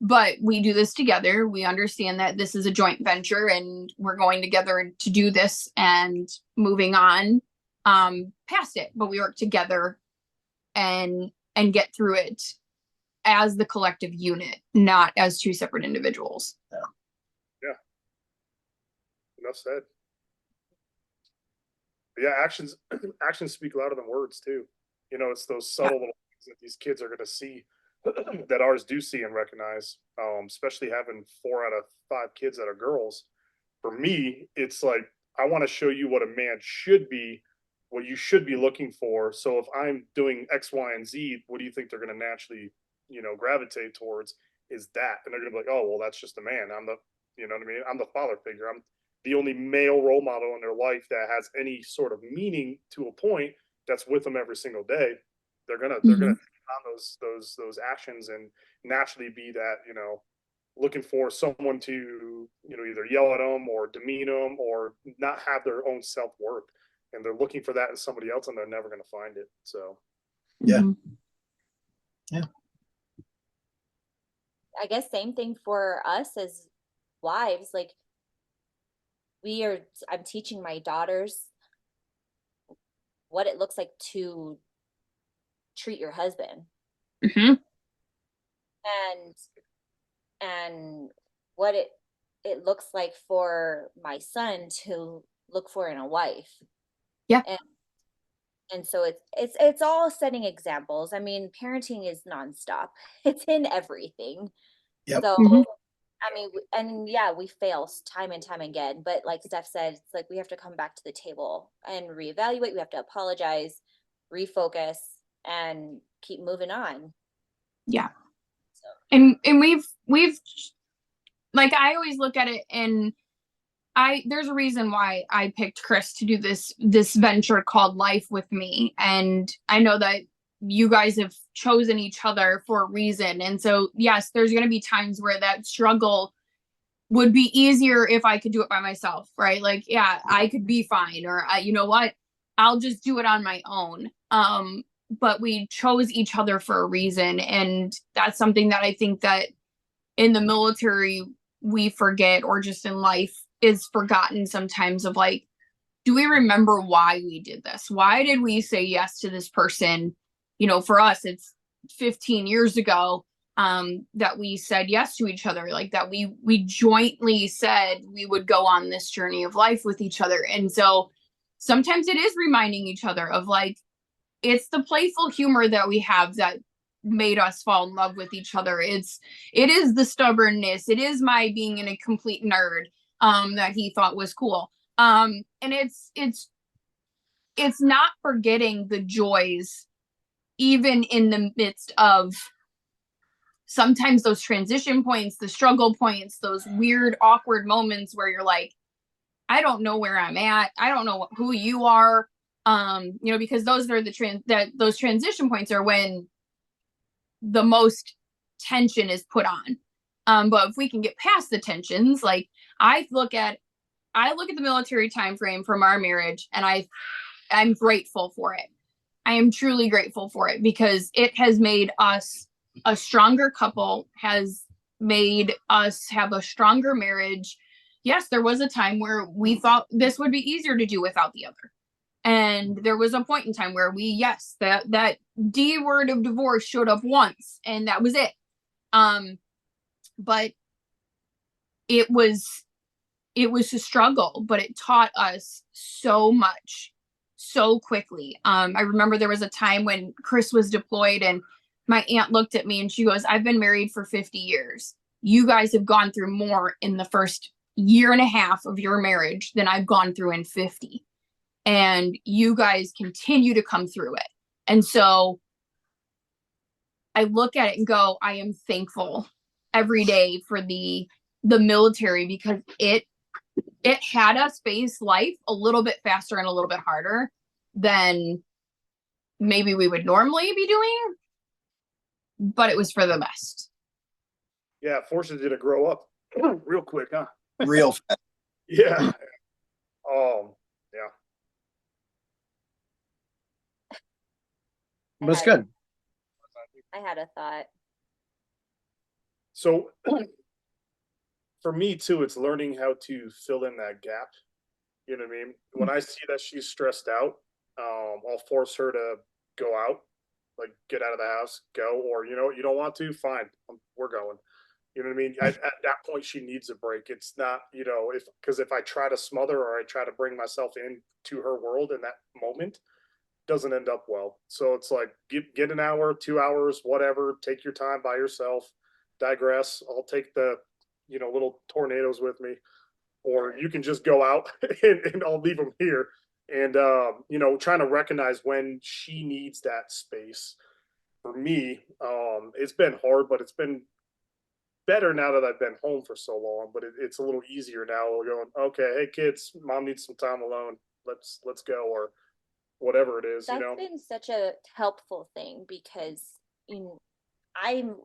but we do this together. We understand that this is a joint venture and we're going together to do this and moving on past it, but we work together and get through it as the collective unit, not as two separate individuals. Yeah. Enough said. But yeah, actions speak louder than words too. It's those subtle little things that these kids are going to see that ours do see and recognize, especially having 4 out of 5 kids that are girls. For me, it's like, I want to show you what a man should be, what you should be looking for. So if I'm doing X, Y, and Z, what do you think they're going to naturally, gravitate towards is that. And they're going to be like, oh, well, that's just a man. I'm the, you know what I mean? I'm the father figure. I'm the only male role model in their life that has any sort of meaning to a point that's with them every single day. They're gonna take on those actions and naturally be that, looking for someone to, either yell at them or demean them or not have their own self-worth. And they're looking for that in somebody else and they're never going to find it. So, Yeah. Mhm. Yeah. I guess same thing for us as wives. Like I'm teaching my daughters what it looks like to treat your husband, Mhm. and what it looks like for my son to look for in a wife. Yeah. And so it's all setting examples. I mean, parenting is nonstop. It's in everything. Yep. So Mhm. I mean, and yeah, we fail time and time again. But like Steph said, it's like we have to come back to the table and reevaluate. We have to apologize, refocus, and keep moving on. Yeah. So And we've like, I always look at it, and there's a reason why I picked Chris to do this venture called Life with me. And I know that you guys have chosen each other for a reason. And so, yes, there's going to be times where that struggle would be easier if I could do it by myself, right? Like, yeah, I could be fine, or you know what? I'll just do it on my own. But we chose each other for a reason. And that's something that I think that in the military we forget, or just in life is forgotten sometimes, of like, do we remember why we did this? Why did we say yes to this person? For us, it's 15 years ago, that we said yes to each other, like that we jointly said we would go on this journey of life with each other. And so sometimes it is reminding each other of, like, it's the playful humor that we have that made us fall in love with each other. It is the stubbornness. It is my being a complete nerd, that he thought was cool. And it's not forgetting the joys, even in the midst of sometimes those transition points, the struggle points, those weird, awkward moments where you're like, I don't know where I'm at. I don't know who you are. Because those are those transition points are when the most tension is put on. But if we can get past the tensions, like, I look at the military time frame from our marriage, and I'm grateful for it. I am truly grateful for it, because it has made us a stronger couple, has made us have a stronger marriage. Yes, there was a time where we thought this would be easier to do without the other. And there was a point in time where that D word of divorce showed up once, and that was it. But it was a struggle, but it taught us so much so quickly. I remember there was a time when Chris was deployed, and my aunt looked at me and she goes, I've been married for 50 years. You guys have gone through more in the first year and a half of your marriage than I've gone through in 50. And you guys continue to come through it. And so I look at it and go, I am thankful every day for the military, because it had us face life a little bit faster and a little bit harder than maybe we would normally be doing, but it was for the best. yeah, it forces you to grow up real quick, huh? Real fast. Yeah. Yeah. But it's good. I had a thought. So for me too, it's learning how to fill in that gap. You know what I mean? When I see that she's stressed out, I'll force her to go out, like get out of the house, go, or you don't want to, fine, we're going. You know what I mean? At that point, she needs a break. It's not, because if I try to smother or I try to bring myself into her world in that moment, doesn't end up well. So it's like, get an hour, 2 hours, whatever, take your time by yourself, digress. I'll take the, little tornadoes with me, or you can just go out and I'll leave them here. And, trying to recognize when she needs that space. For me, it's been hard, but it's been better now that I've been home for so long, but it's a little easier now. We're going, okay, hey kids, mom needs some time alone. Let's go, or whatever it is, That's been such a helpful thing because I'm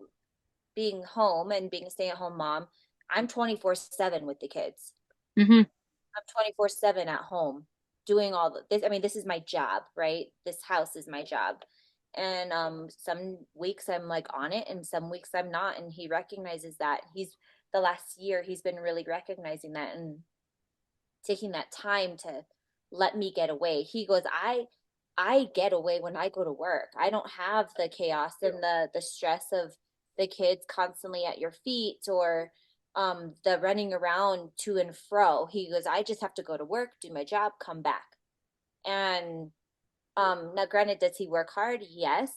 being home and being a stay-at-home mom. I'm 24/7 with the kids. Mm-hmm. I'm 24/7 at home doing all this. I mean, this is my job, right? This house is my job. And some weeks I'm like on it and some weeks I'm not. And he recognizes that. The last year he's been really recognizing that and taking that time to let me get away. He goes, I get away when I go to work. I don't have the chaos and the stress of the kids constantly at your feet, or the running around to and fro. He goes, I just have to go to work, do my job, come back. And now granted, does he work hard? Yes,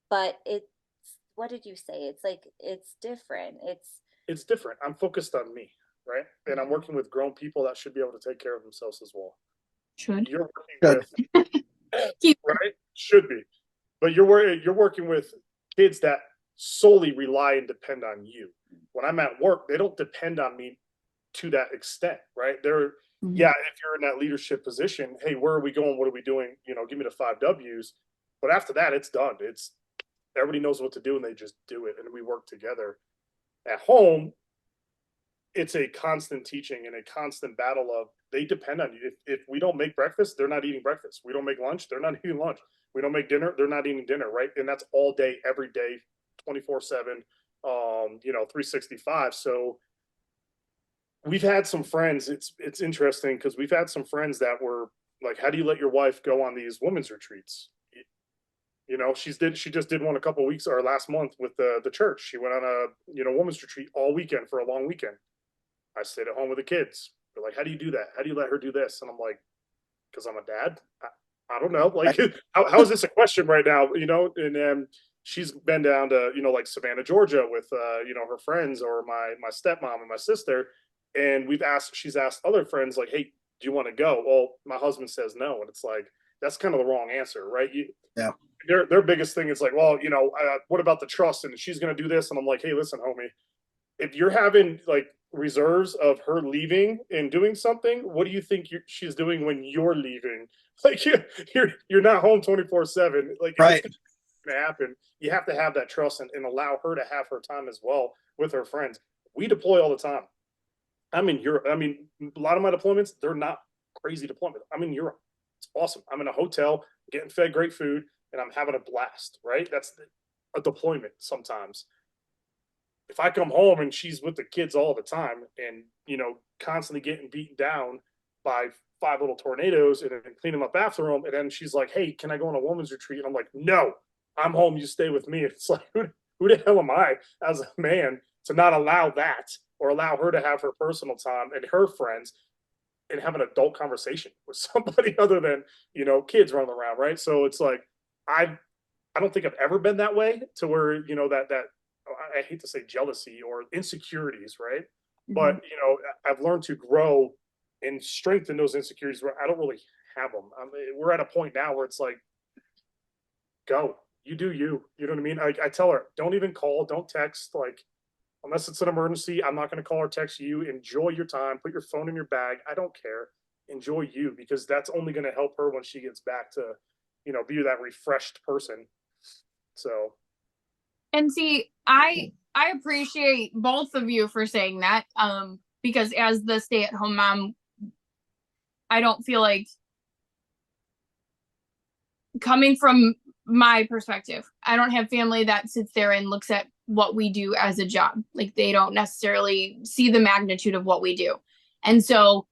but it's, what did you say? It's like, it's different. It's different. I'm focused on me, right? And I'm working with grown people that should be able to take care of themselves as well. Should. You're working with right? Should be. But you're working with kids that solely rely and depend on you. When I'm at work, they don't depend on me to that extent, right? They're yeah, if you're in that leadership position, hey, where are we going? What are we doing? Give me the 5 W's. But after that, it's done. It's everybody knows what to do and they just do it and we work together. At home, it's a constant teaching and a constant battle of they depend on you. If we don't make breakfast, they're not eating breakfast. We don't make lunch, they're not eating lunch. We don't make dinner, they're not eating dinner, right? And that's all day, every day, 24/7, 365. So we've had some friends. It's interesting because we've had some friends that were like, how do you let your wife go on these women's retreats? She just did one a couple of weeks or last month with the church. She went on a women's retreat all weekend for a long weekend. I stayed at home with the kids. They're like, how do you do that? How do you let her do this? And I'm like, because I'm a dad. I don't know. Like, how is this a question right now? And she's been down to, like Savannah, Georgia with, her friends or my stepmom and my sister. And she's asked other friends like, hey, do you want to go? Well, my husband says no. And it's like, that's kind of the wrong answer, right? Yeah. Their biggest thing is like, well, what about the trust? And she's going to do this. And I'm like, hey, listen, homie, if you're having like reserves of her leaving and doing something, what do you think she's doing when you're leaving? Like you're not home 24/7. Like right. It's going to happen. You have to have that trust and allow her to have her time as well with her friends. We deploy all the time. I'm in Europe. I mean, a lot of my deployments, they're not crazy deployments. I'm in Europe. It's awesome. I'm in a hotel, getting fed great food, and I'm having a blast, right? That's a deployment sometimes. If I come home and she's with the kids all the time and, constantly getting beaten down by 5 little tornadoes and then cleaning up after them, and then she's like, hey, can I go on a woman's retreat? And I'm like, no, I'm home. You stay with me. It's like, who the hell am I as a man to not allow that or allow her to have her personal time and her friends and have an adult conversation with somebody other than, kids running around, right? So it's like, I don't think I've ever been that way to where, that I hate to say jealousy or insecurities, right? Mm-hmm. But, I've learned to grow and strengthen those insecurities where I don't really have them. We're at a point now where it's like, go, you do you. You know what I mean? I tell her, don't even call, don't text, like, unless it's an emergency, I'm not going to call or text you. Enjoy your time. Put your phone in your bag. I don't care. Enjoy you, because that's only going to help her when she gets back to, be that refreshed person. So. And see, I appreciate both of you for saying that. Because as the stay-at-home mom, I don't feel like, coming from my perspective, I don't have family that sits there and looks at what we do as a job. Like, they don't necessarily see the magnitude of what we do. And so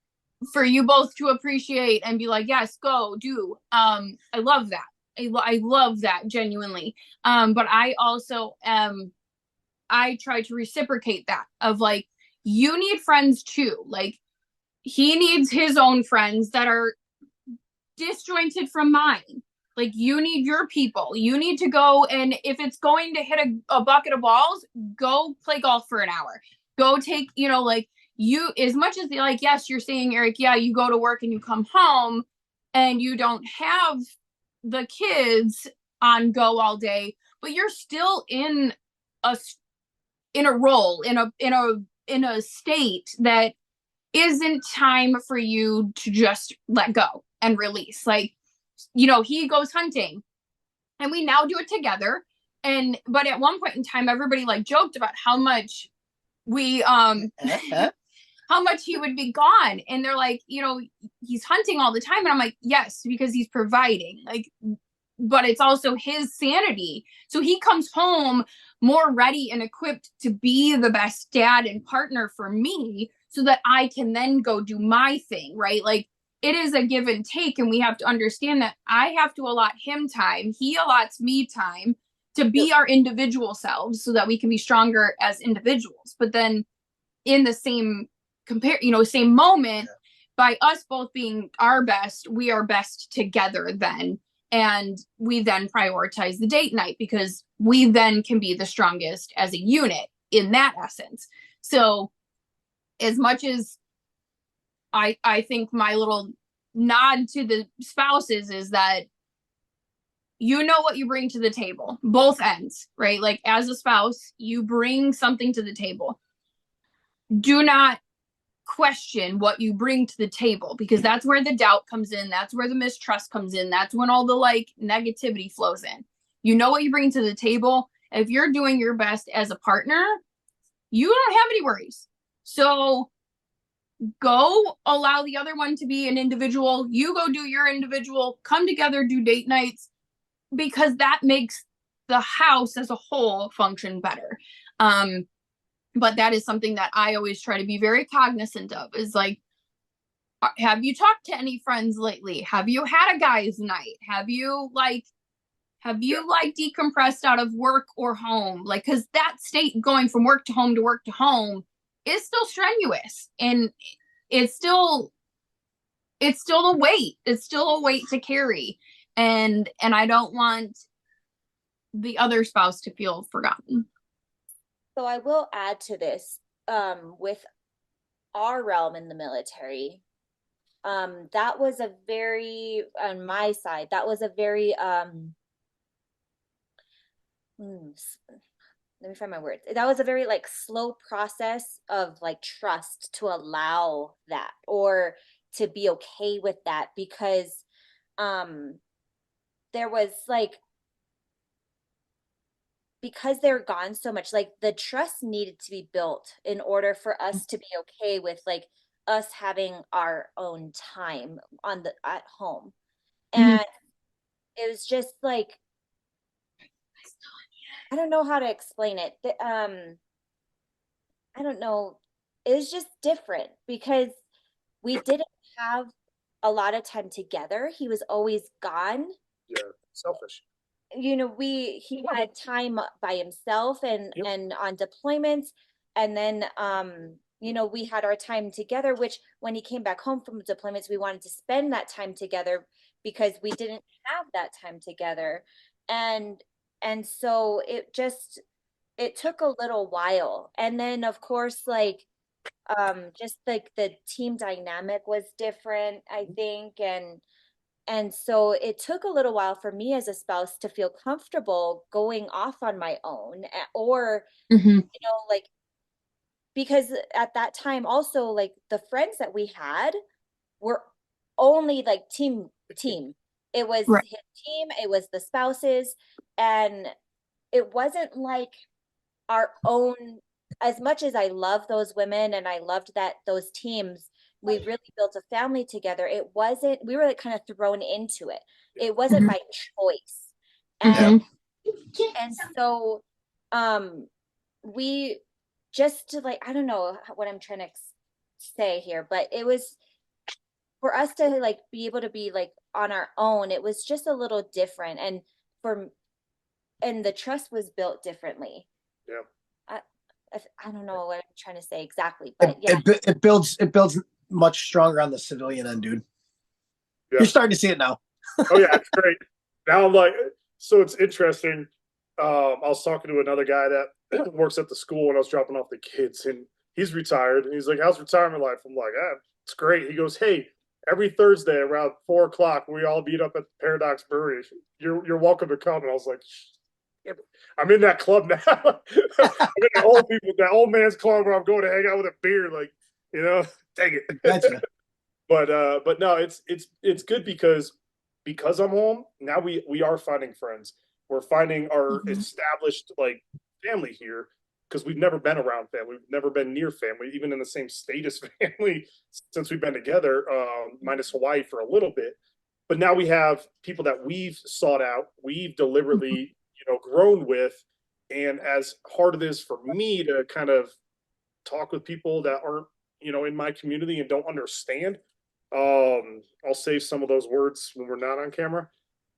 for you both to appreciate and be like, yes, go do. I love that. I love that genuinely. But I also I try to reciprocate that of like, you need friends too. Like, he needs his own friends that are disjointed from mine. Like, you need your people. You need to go, and if it's going to hit a bucket of balls, go play golf for an hour. Go take, like, you, as much as like, yes, you're saying, Eric, yeah, you go to work and you come home and you don't have the kids on go all day, but you're still in a role, in a state that isn't time for you to just let go and release. Like, he goes hunting and we now do it together. But at one point in time, everybody like joked about how much we, how much he would be gone. And they're like, he's hunting all the time. And I'm like, yes, because he's providing, like, but it's also his sanity. So he comes home more ready and equipped to be the best dad and partner for me so that I can then go do my thing, right? Like, it is a give and take, and we have to understand that I have to allot him time. He allots me time to be our individual selves so that we can be stronger as individuals. But then in the same same moment, by us both being our best, we are best together then. And we then prioritize the date night because we then can be the strongest as a unit in that essence. So as much as I think my little nod to the spouses is that what you bring to the table, both ends, right? Like, as a spouse, you bring something to the table. Do not question what you bring to the table, because that's where the doubt comes in. That's where the mistrust comes in. That's when all the like negativity flows in. You know what you bring to the table. If you're doing your best as a partner, you don't have any worries. So go allow the other one to be an individual. You go do your individual, come together, do date nights, because that makes the house as a whole function better. But that is something that I always try to be very cognizant of, is like, have you talked to any friends lately? Have you had a guys' night? Have you decompressed out of work or home? Like, because that state going from work to home to work to home is still strenuous, and it's still a weight. It's still a weight to carry. And I don't want the other spouse to feel forgotten. So I will add to this, with our realm in the military, that was a very, on my side, that was a very, let me find my words. That was a very like slow process of like trust to allow that, or to be okay with that, because there was like, because they're gone so much, like the trust needed to be built in order for us to be okay with like us having our own time at home. And it was just like, I don't know how to explain it. I don't know. It was just different because we didn't have a lot of time together. He was always gone. Yeah, selfish. He had time by himself and on deployments, and then we had our time together, which when he came back home from deployments, we wanted to spend that time together because we didn't have that time together. And so it took a little while. And then of course, like just like the team dynamic was different, I think, and so it took a little while for me as a spouse to feel comfortable going off on my own, or like, because at that time also, like, the friends that we had were only like team. It was Right. his team, it was the spouses, and it wasn't like our own. As much as I love those women and I loved those teams, we really built a family together. It wasn't, we were like kind of thrown into it. It wasn't by choice. And so we just, like, I don't know what I'm trying to say here, but it was for us to like be able to be like on our own. It was just a little different, and the trust was built differently. Yeah. I don't know what I'm trying to say exactly, but yeah. It builds much stronger on the civilian end, dude. Yeah. You're starting to see it now. Oh yeah, it's great. Now I'm like, so it's interesting. I was talking to another guy that works at the school when I was dropping off the kids, and he's retired. And he's like, "How's retirement life?" I'm like, "Ah, it's great." He goes, "Hey, every Thursday around 4 o'clock, we all meet up at the Paradox Brewery. You're welcome to come." And I was like, "I'm in that club now. I'm in that old man's club where I'm going to hang out with a beer. Like, you know, take it." Gotcha. But no, it's good because I'm home now. We are finding friends. We're finding our established like family here because we've never been around family. We've never been near family, even in the same state as family since we've been together, minus Hawaii for a little bit. But now we have people that we've sought out, we've deliberately, grown with. And as hard it is for me to kind of talk with people that aren't, in my community and don't understand, I'll save some of those words when we're not on camera.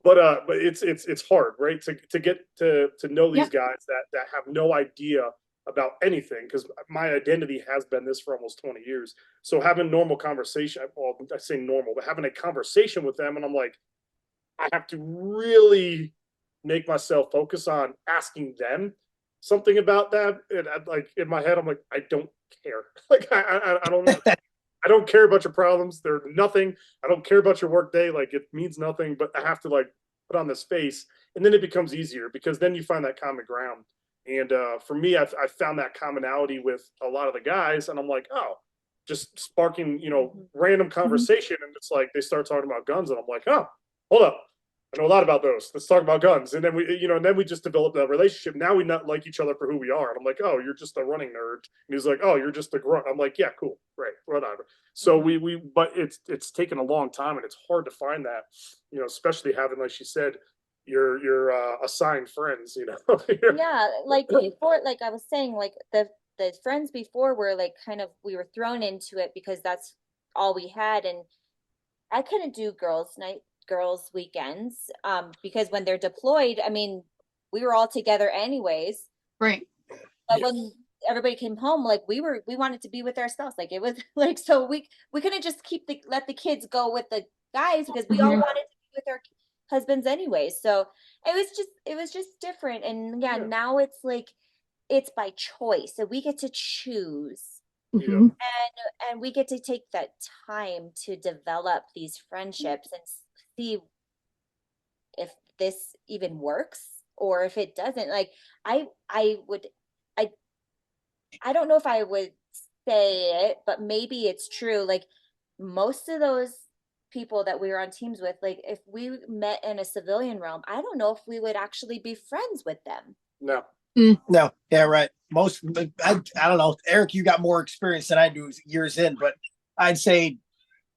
But it's hard, right? To get to know these guys that have no idea about anything, because my identity has been this for almost 20 years. So having normal conversation, well, I say normal, but having a conversation with them, and I'm like, I have to really make myself focus on asking them something about that. And like in my head, I'm like, I don't care. Like I don't know. I don't care about your problems. They're nothing. I don't care about your work day. Like it means nothing, but I have to like put on this face. And then it becomes easier because then you find that common ground. And for me, I've found that commonality with a lot of the guys. And I'm like, oh, just sparking, random conversation. And it's like they start talking about guns. And I'm like, oh, hold up. I know a lot about those. Let's talk about guns. And then we just developed a relationship. Now we not like each other for who we are. And I'm like, oh, you're just a running nerd. And he's like, oh, you're just a grunt. I'm like, yeah, cool, right, whatever. So but it's taken a long time, and it's hard to find that, especially having, like she said, your assigned friends, Yeah, like before, like I was saying, like the friends before were like kind of we were thrown into it because that's all we had, and I couldn't do girls weekends because when they're deployed, I mean, we were all together anyways. Right. But when everybody came home, like we wanted to be with our spouse. Like it was like so we couldn't just let the kids go with the guys because we all wanted to be with our husbands anyway. So it was just different. And yeah, now it's like it's by choice. So we get to choose Mhm. and we get to take that time to develop these friendships and see if this even works or if it doesn't. Like I would I I don't know if I would say it, but maybe it's true. Like most of those people that we were on teams with, like if we met in a civilian realm, I don't know if we would actually be friends with them. No. No, yeah, right. I don't know, Eric, you got more experience than I do years in, but I'd say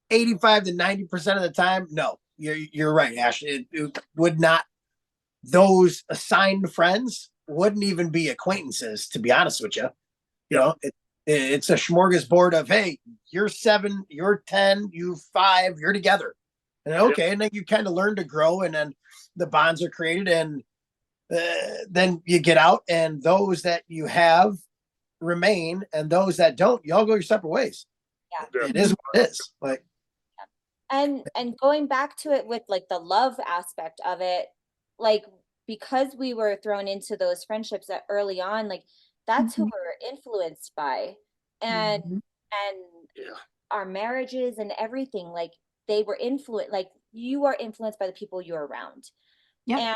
85 to 90% of the time, no, you're right, Ash. It would not. Those assigned friends wouldn't even be acquaintances, to be honest with you. You know, it's a smorgasbord of, hey, you're 7, you're 10, you 5, you're together, and okay, and then you kind of learn to grow, and then the bonds are created, and then you get out, and those that you have remain, and those that don't, you all go your separate ways. Yeah. It is what it is. Like, and going back to it with like the love aspect of it, like because we were thrown into those friendships that early on, like that's who we're influenced by, and and our marriages and everything, like they were influenced. Like you are influenced by the people you're around, Yeah.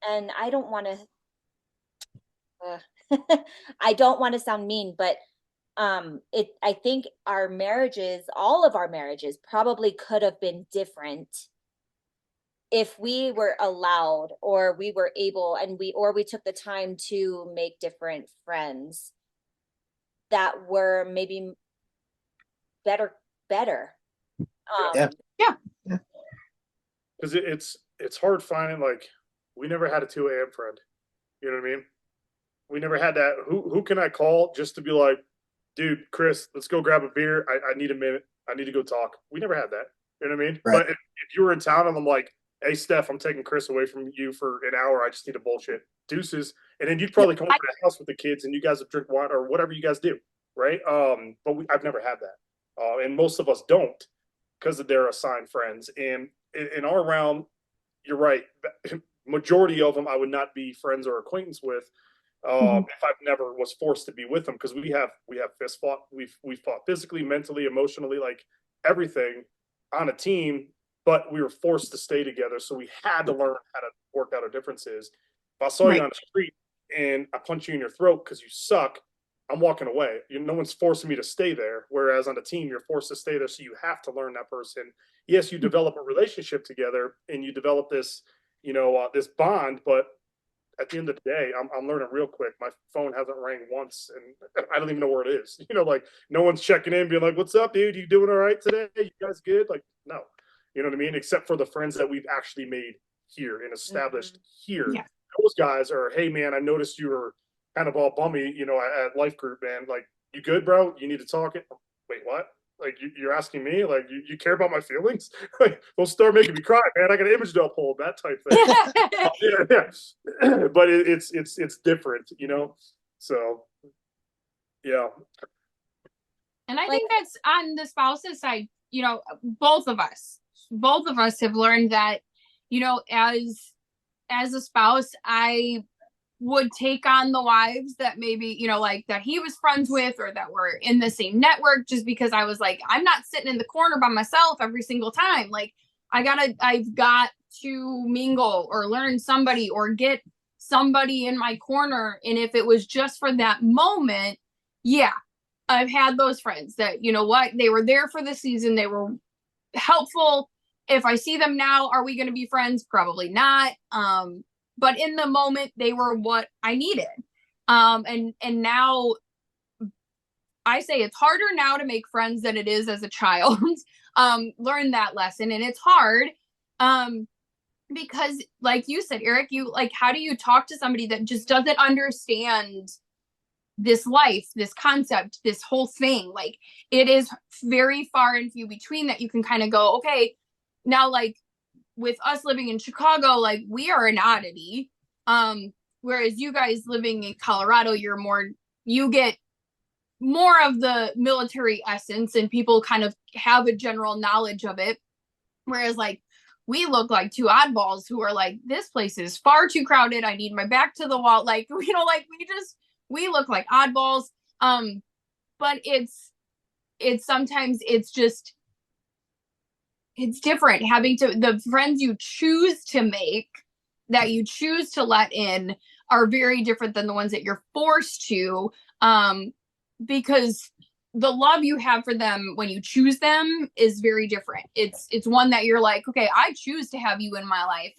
and I don't want to. I don't want to sound mean, but I think our marriages, all of our marriages probably could have been different if we were allowed or we were able and we took the time to make different friends that were maybe better. Yeah. Yeah. Because it's hard finding, like, we never had a 2 a.m. friend. You know what I mean? We never had that. Who can I call just to be like, dude, Chris, let's go grab a beer. I need a minute. I need to go talk. We never had that. You know what I mean? Right. But if you were in town and I'm like, hey, Steph, I'm taking Chris away from you for an hour. I just need a bullshit. Deuces. And then you'd probably come over to the house with the kids and you guys would drink wine or whatever you guys do. Right. But I've never had that. And most of us don't because of their assigned friends. And in our realm, you're right. Majority of them I would not be friends or acquaintance with if I've never was forced to be with them, because we have fist fought. We've fought physically, mentally, emotionally, like everything on a team, but we were forced to stay together. So we had to learn how to work out our differences. If I saw you Right. on the street and I punch you in your throat because you suck, I'm walking away. No one's forcing me to stay there. Whereas on a team, you're forced to stay there. So you have to learn that person. Yes, you develop a relationship together and you develop this, this bond, but at the end of the day, I'm learning real quick. My phone hasn't rang once, and I don't even know where it is. Like no one's checking in, being like, "What's up, dude? You doing all right today? You guys good?" Like, no, you know what I mean. Except for the friends that we've actually made here and established here. Yeah. Those guys are, "Hey, man, I noticed you were kind of all bummy, at life group, man. Like, you good, bro? You need to talk it." Wait, what? Like you're asking me? Like you care about my feelings? Like, don't start making me cry, man. I got an image to uphold, that type thing. Yeah. But it's different, So yeah. And I Like, think that's on the spouse's side, both of us have learned that, as a spouse, I would take on the wives that maybe, like that he was friends with or that were in the same network, just because I was like, I'm not sitting in the corner by myself every single time. Like I've got to mingle or learn somebody or get somebody in my corner. And if it was just for that moment, yeah, I've had those friends that, they were there for the season. They were helpful. If I see them now, are we going to be friends? Probably not. But in the moment, they were what I needed. And now I say it's harder now to make friends than it is as a child. Learn that lesson, and it's hard. Because like you said, Eric, how do you talk to somebody that just doesn't understand this life, this concept, this whole thing? Like, it is very far and few between that you can kind of go, okay, now, like, with us living in Chicago, like, we are an oddity. Whereas you guys living in Colorado, you get more of the military essence and people kind of have a general knowledge of it. Whereas, like, we look like two oddballs who are like, this place is far too crowded. I need my back to the wall. Like, like we look like oddballs. But it's sometimes it's just, it's different having to, the friends you choose to make, that you choose to let in, are very different than the ones that you're forced to, because the love you have for them when you choose them is very different. It's one that you're like, okay, I choose to have you in my life.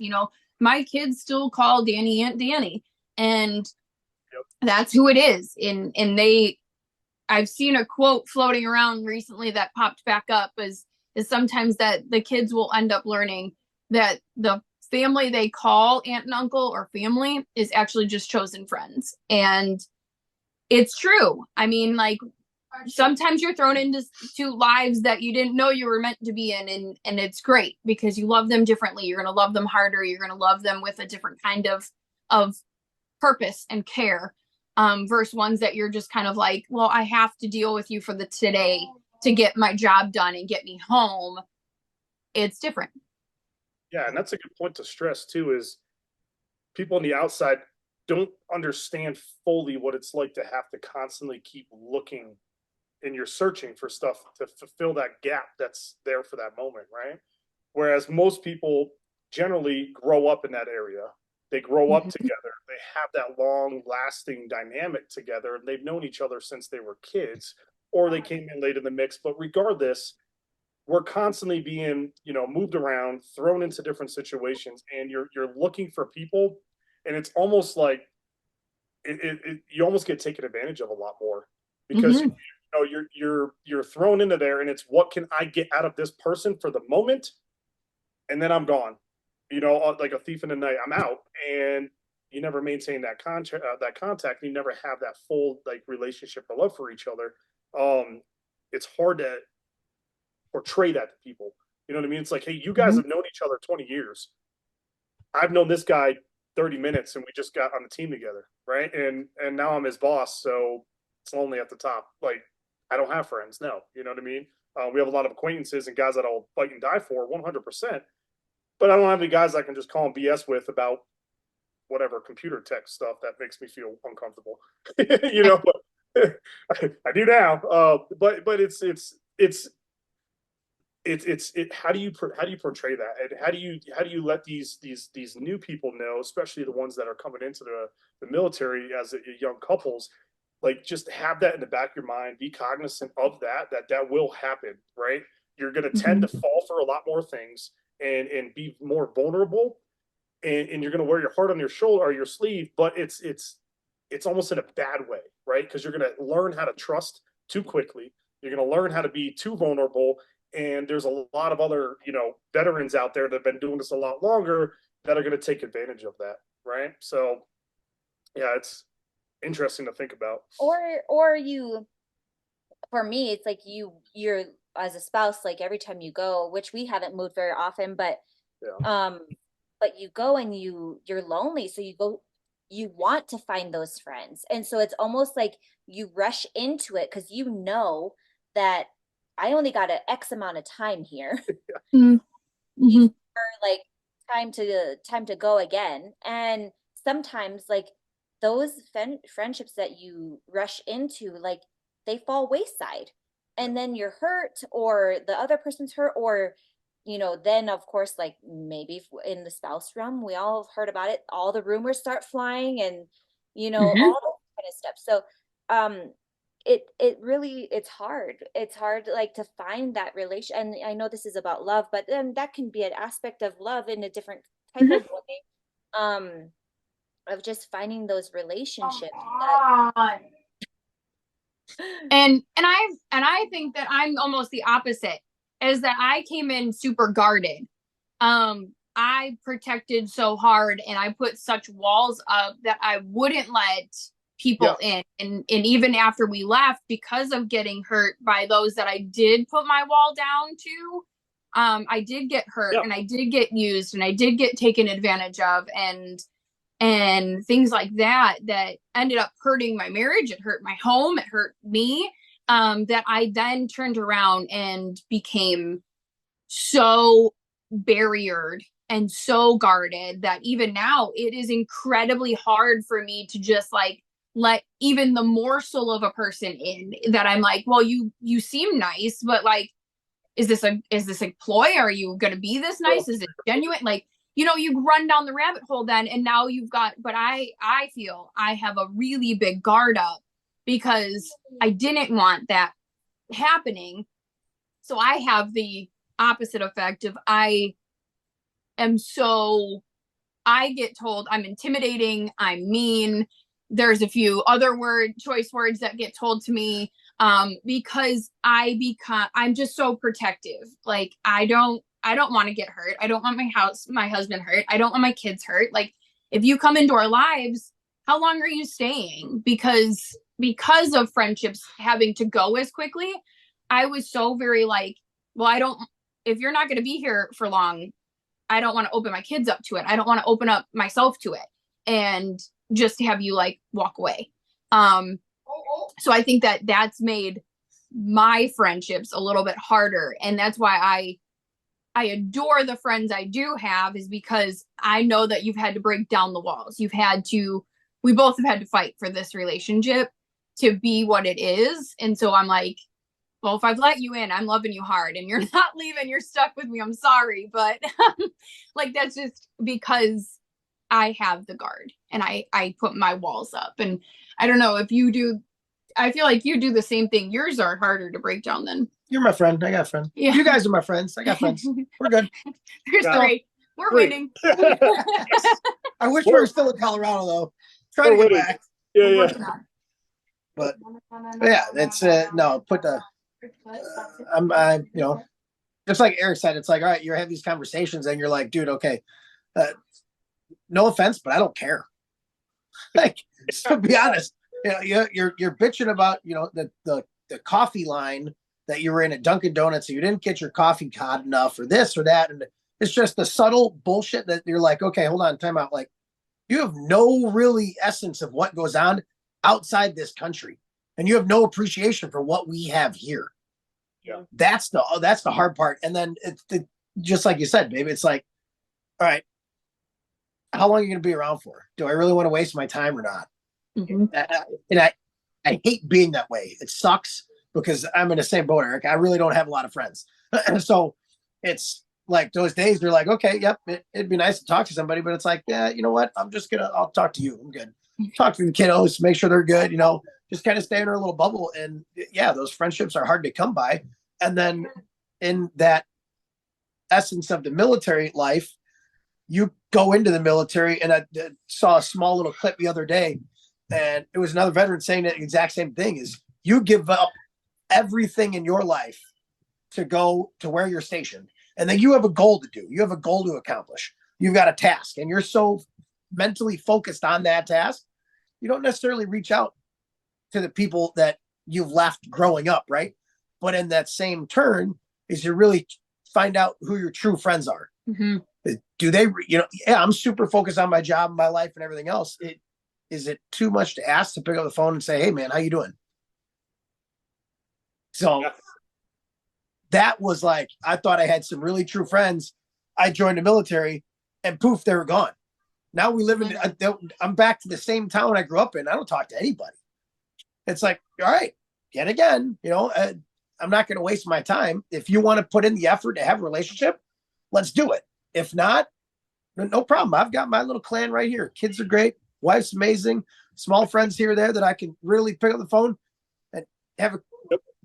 My kids still call Danny Aunt Danny, and that's who it is. And I've seen a quote floating around recently that popped back up, is sometimes that the kids will end up learning that the family they call aunt and uncle or family is actually just chosen friends. And it's true. I mean, like, sometimes you're thrown into lives that you didn't know you were meant to be in, and it's great because you love them differently. You're going to love them harder. You're going to love them with a different kind of purpose and care, versus ones that you're just kind of like, well, I have to deal with you for the today to get my job done and get me home. It's different. Yeah, and that's a good point to stress too, is people on the outside don't understand fully what it's like to have to constantly keep looking, and you're searching for stuff to fulfill that gap that's there for that moment, right? Whereas most people generally grow up in that area. They grow up together. They have that long lasting dynamic together, and they've known each other since they were kids, or they came in late in the mix. But regardless, we're constantly being, moved around, thrown into different situations, and you're looking for people, and it's almost like you almost get taken advantage of a lot more, because you're thrown into there, and it's, what can I get out of this person for the moment, and then I'm gone, like a thief in the night. I'm out, and you never maintain that contact. You never have that full, like, relationship or love for each other. It's hard to portray that to people. You know what I mean? It's like, hey, you guys have known each other 20 years. I've known this guy 30 minutes, and we just got on the team together, right? And now I'm his boss, so it's lonely at the top. Like, I don't have friends. No, you know what I mean? We have a lot of acquaintances and guys that I'll fight and die for 100%. but I don't have any guys I can just call and BS with about whatever computer tech stuff that makes me feel uncomfortable. You know, but I do now. But how do you portray that, and how do you let these new people know, especially the ones that are coming into the military as young couples, like, just have that in the back of your mind, be cognizant of that will happen, right? You're going to tend to fall for a lot more things and be more vulnerable, and you're going to wear your heart on your shoulder or your sleeve, but it's almost in a bad way, right? Because you're going to learn how to trust too quickly. You're going to learn how to be too vulnerable. And there's a lot of other, veterans out there that have been doing this a lot longer that are going to take advantage of that, right? So, yeah, it's interesting to think about. Or you, for me, it's like you're as a spouse, like every time you go, which we haven't moved very often, but but you go and you're lonely, so you want to find those friends, and so it's almost like you rush into it because you know that I only got an X amount of time here. Or like time to go again. And sometimes like those friendships that you rush into, like, they fall wayside, and then you're hurt, or the other person's hurt, or then of course, like, maybe in the spouse realm, we all have heard about it, all the rumors start flying, and all that kind of stuff. So it really, it's hard like to find that relation. And I know this is about love, but then that can be an aspect of love in a different type of way, of just finding those relationships and I think that I'm almost the opposite, is that I came in super guarded. I protected so hard, and I put such walls up that I wouldn't let people in. And even after we left, because of getting hurt by those that I did put my wall down to, I did get hurt, and I did get used, and I did get taken advantage of, and things like that ended up hurting my marriage. It hurt my home. It hurt me. That I then turned around and became so barriered and so guarded that even now it is incredibly hard for me to just like let even the morsel of a person in, that I'm like, well, you seem nice, but like, is this a ploy? Are you going to be this nice? Is it genuine? Like, you run down the rabbit hole then, and now you've got, but I feel I have a really big guard up because I didn't want that happening. So I have the opposite effect of I get told I'm intimidating, I'm mean. There's a few other choice words that get told to me, because I'm just so protective. Like, I don't want to get hurt. I don't want my husband hurt. I don't want my kids hurt. Like, if you come into our lives, how long are you staying? Because of friendships having to go as quickly, I was so very like, well, if you're not going to be here for long, I don't want to open my kids up to it. I don't want to open up myself to it and just have you like walk away. So I think that that's made my friendships a little bit harder. And that's why I adore the friends I do have, is because I know that you've had to break down the walls. We both have had to fight for this relationship to be what it is. And so I'm like, well, if I've let you in, I'm loving you hard, and you're not leaving, you're stuck with me, I'm sorry. But like, that's just because I have the guard, and I put my walls up. And I don't know if you do. I feel like you do the same thing. Yours are harder to break down than. You're my friend. I got a friend. Yeah. You guys are my friends. I got friends. We're good. There's three. We're winning. I wish we were still in Colorado, though. Trying to get back. Yeah. But yeah, it's no. Put the. Just like Eric said, it's like, all right, you're having these conversations, and you're like, dude, okay, no offense, but I don't care. Like, to be honest, you're bitching about the coffee line that you were in at Dunkin' Donuts, so you didn't get your coffee hot enough, or this or that, and it's just the subtle bullshit that you're like, okay, hold on, time out. Like, you have no really essence of what goes on outside this country, and you have no appreciation for what we have here. Yeah, that's the hard part. And then it's just like you said, baby. It's like, all right, how long are you going to be around for? Do I really want to waste my time or not? Mm-hmm. And I hate being that way. It sucks because I'm in the same boat, Eric. I really don't have a lot of friends. So it's like those days they're like, okay, yep, it'd be nice to talk to somebody, but it's like, yeah, you know what? I'll talk to you. I'm good. Talk to the kiddos, make sure they're good, just kind of stay in our little bubble. And yeah, those friendships are hard to come by. And then in that essence of the military life, you go into the military, and I saw a small little clip the other day, and it was another veteran saying the exact same thing: is you give up everything in your life to go to where you're stationed, and then you have a goal to do. You have a goal to accomplish. You've got a task, and you're so mentally focused on that task, you don't necessarily reach out to the people that you've left growing up, right? But in that same turn, is you really find out who your true friends are. Mm-hmm. Do they, yeah, I'm super focused on my job, my life, and everything else. Is it too much to ask to pick up the phone and say, hey man, how you doing? So that was like, I thought I had some really true friends. I joined the military and poof, they were gone. Now we live in, I'm back to the same town I grew up in. I don't talk to anybody. It's like, all right, yet again, I'm not going to waste my time. If you want to put in the effort to have a relationship, let's do it. If not, no problem. I've got my little clan right here. Kids are great. Wife's amazing. Small friends here or there that I can really pick up the phone and have a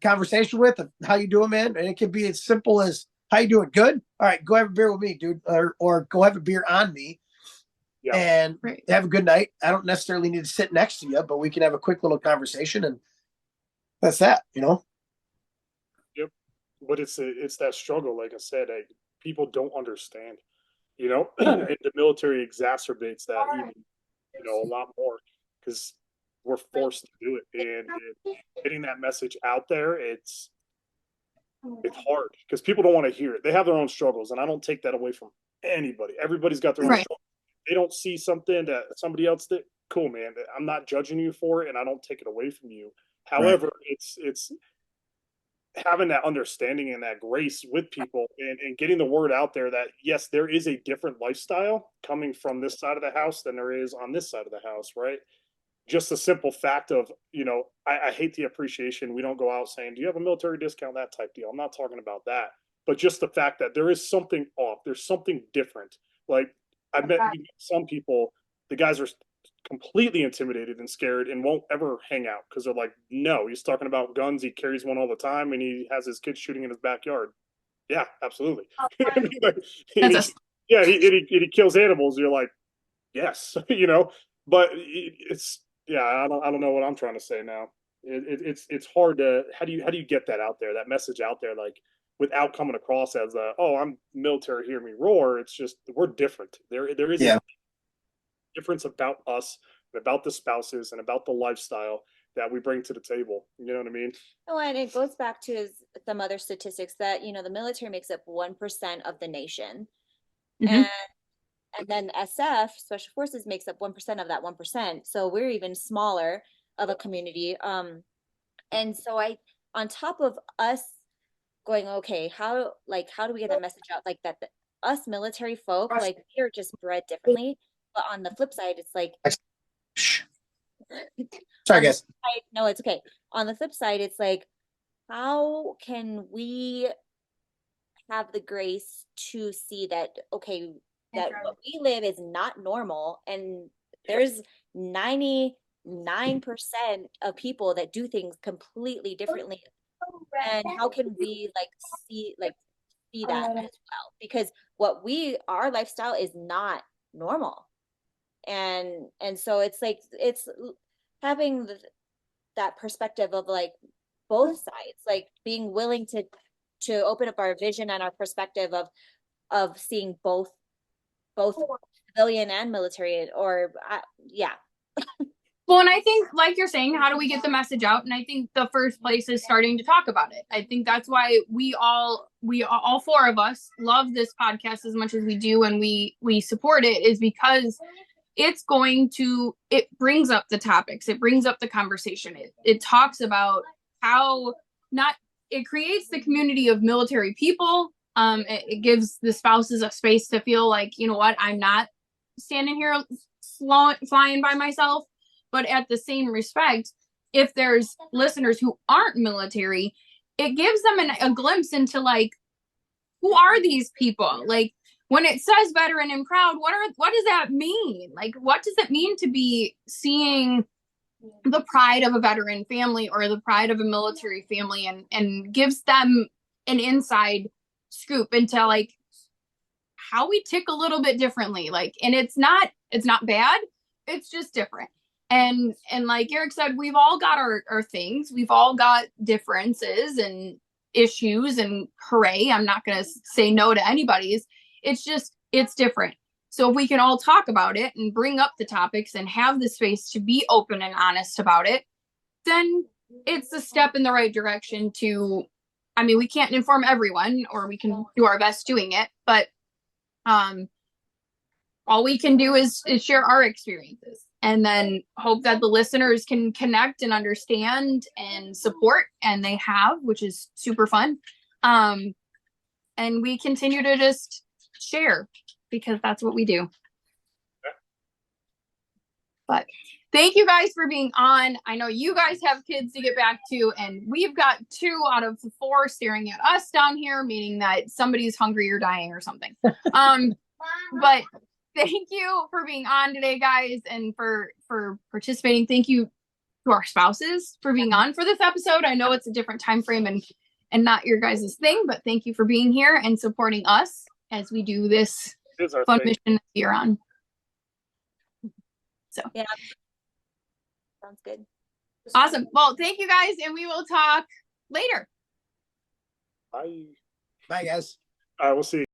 conversation with. How you doing, man? And it can be as simple as, how you doing? Good. All right, go have a beer with me, dude. Or go have a beer on me. Yeah. And have a good night. I don't necessarily need to sit next to you, but we can have a quick little conversation, and that's that, Yep. But it's that struggle. Like I said, people don't understand, and the military exacerbates that even, a lot more, because we're forced to do it. And getting that message out there, it's hard because people don't want to hear it. They have their own struggles, and I don't take that away from anybody. Everybody's got their own struggles. They don't see something that somebody else did. Cool, man. I'm not judging you for it, and I don't take it away from you. However, it's having that understanding and that grace with people, and getting the word out there that yes, there is a different lifestyle coming from this side of the house than there is on this side of the house, right? Just the simple fact of, I hate the appreciation. We don't go out saying, do you have a military discount? That type deal. I'm not talking about that. But just the fact that there is something off. There's something different. Like, I met some people, the guys are completely intimidated and scared and won't ever hang out because they're like, no, he's talking about guns. He carries one all the time and he has his kids shooting in his backyard. Yeah, absolutely. He kills animals. You're like, yes, but it's, yeah, I don't know what I'm trying to say now. It's hard to, how do you get that out there, that message out there, like, without coming across as I'm military, hear me roar. It's just, we're different. There is a difference about us, and about the spouses, and about the lifestyle that we bring to the table. You know what I mean? Oh, and it goes back to some other statistics that, the military makes up 1% of the nation. Mm-hmm. And then SF, Special Forces, makes up 1% of that 1%. So we're even smaller of a community. And so on top of us going, okay, how do we get that message out? Like that, us military folk, like, we are just bred differently. But on the flip side, it's like, sorry guys. No, it's okay. On the flip side, it's like, how can we have the grace to see that, okay, that what we live is not normal, and there's 99% of people that do things completely differently, and how can we see that as well? Because our lifestyle is not normal, and so it's like, it's having that perspective of like both sides, like being willing to open up our vision and our perspective of seeing both civilian and military, or yeah. Well, and I think, like you're saying, how do we get the message out? And I think the first place is starting to talk about it. I think that's why we all four of us love this podcast as much as we do, and we support it, is because it brings up the topics, it brings up the conversation, it talks about how it creates the community of military people, It gives the spouses a space to feel like, you know what, I'm not standing here flying by myself. But at the same respect, if there's listeners who aren't military, it gives them a glimpse into like, who are these people? Like when it says veteran and proud, what does that mean? Like, what does it mean to be seeing the pride of a veteran family or the pride of a military family, and gives them an inside scoop into like how we tick a little bit differently. Like, and it's not bad. It's just different. And like Eric said, we've all got our things. We've all got differences and issues, and hooray, I'm not going to say no to anybody's. It's just, it's different. So if we can all talk about it and bring up the topics and have the space to be open and honest about it, then it's a step in the right direction to, I mean, we can't inform everyone, or we can do our best doing it, but all we can do is share our experiences, and then hope that the listeners can connect and understand and support, and they have, which is super fun. And we continue to just share, because that's what we do. But thank you guys for being on. I know you guys have kids to get back to, and we've got 2 out of 4 staring at us down here, meaning that somebody's hungry or dying or something. But thank you for being on today, guys, and for participating. Thank you to our spouses for being on for this episode. I know it's a different time frame and not your guys' thing, but thank you for being here and supporting us as we do this fun mission that you're on. So yeah, sounds good. Awesome. Well, thank you guys, and we will talk later. Bye. Bye, guys. All right, we'll see you.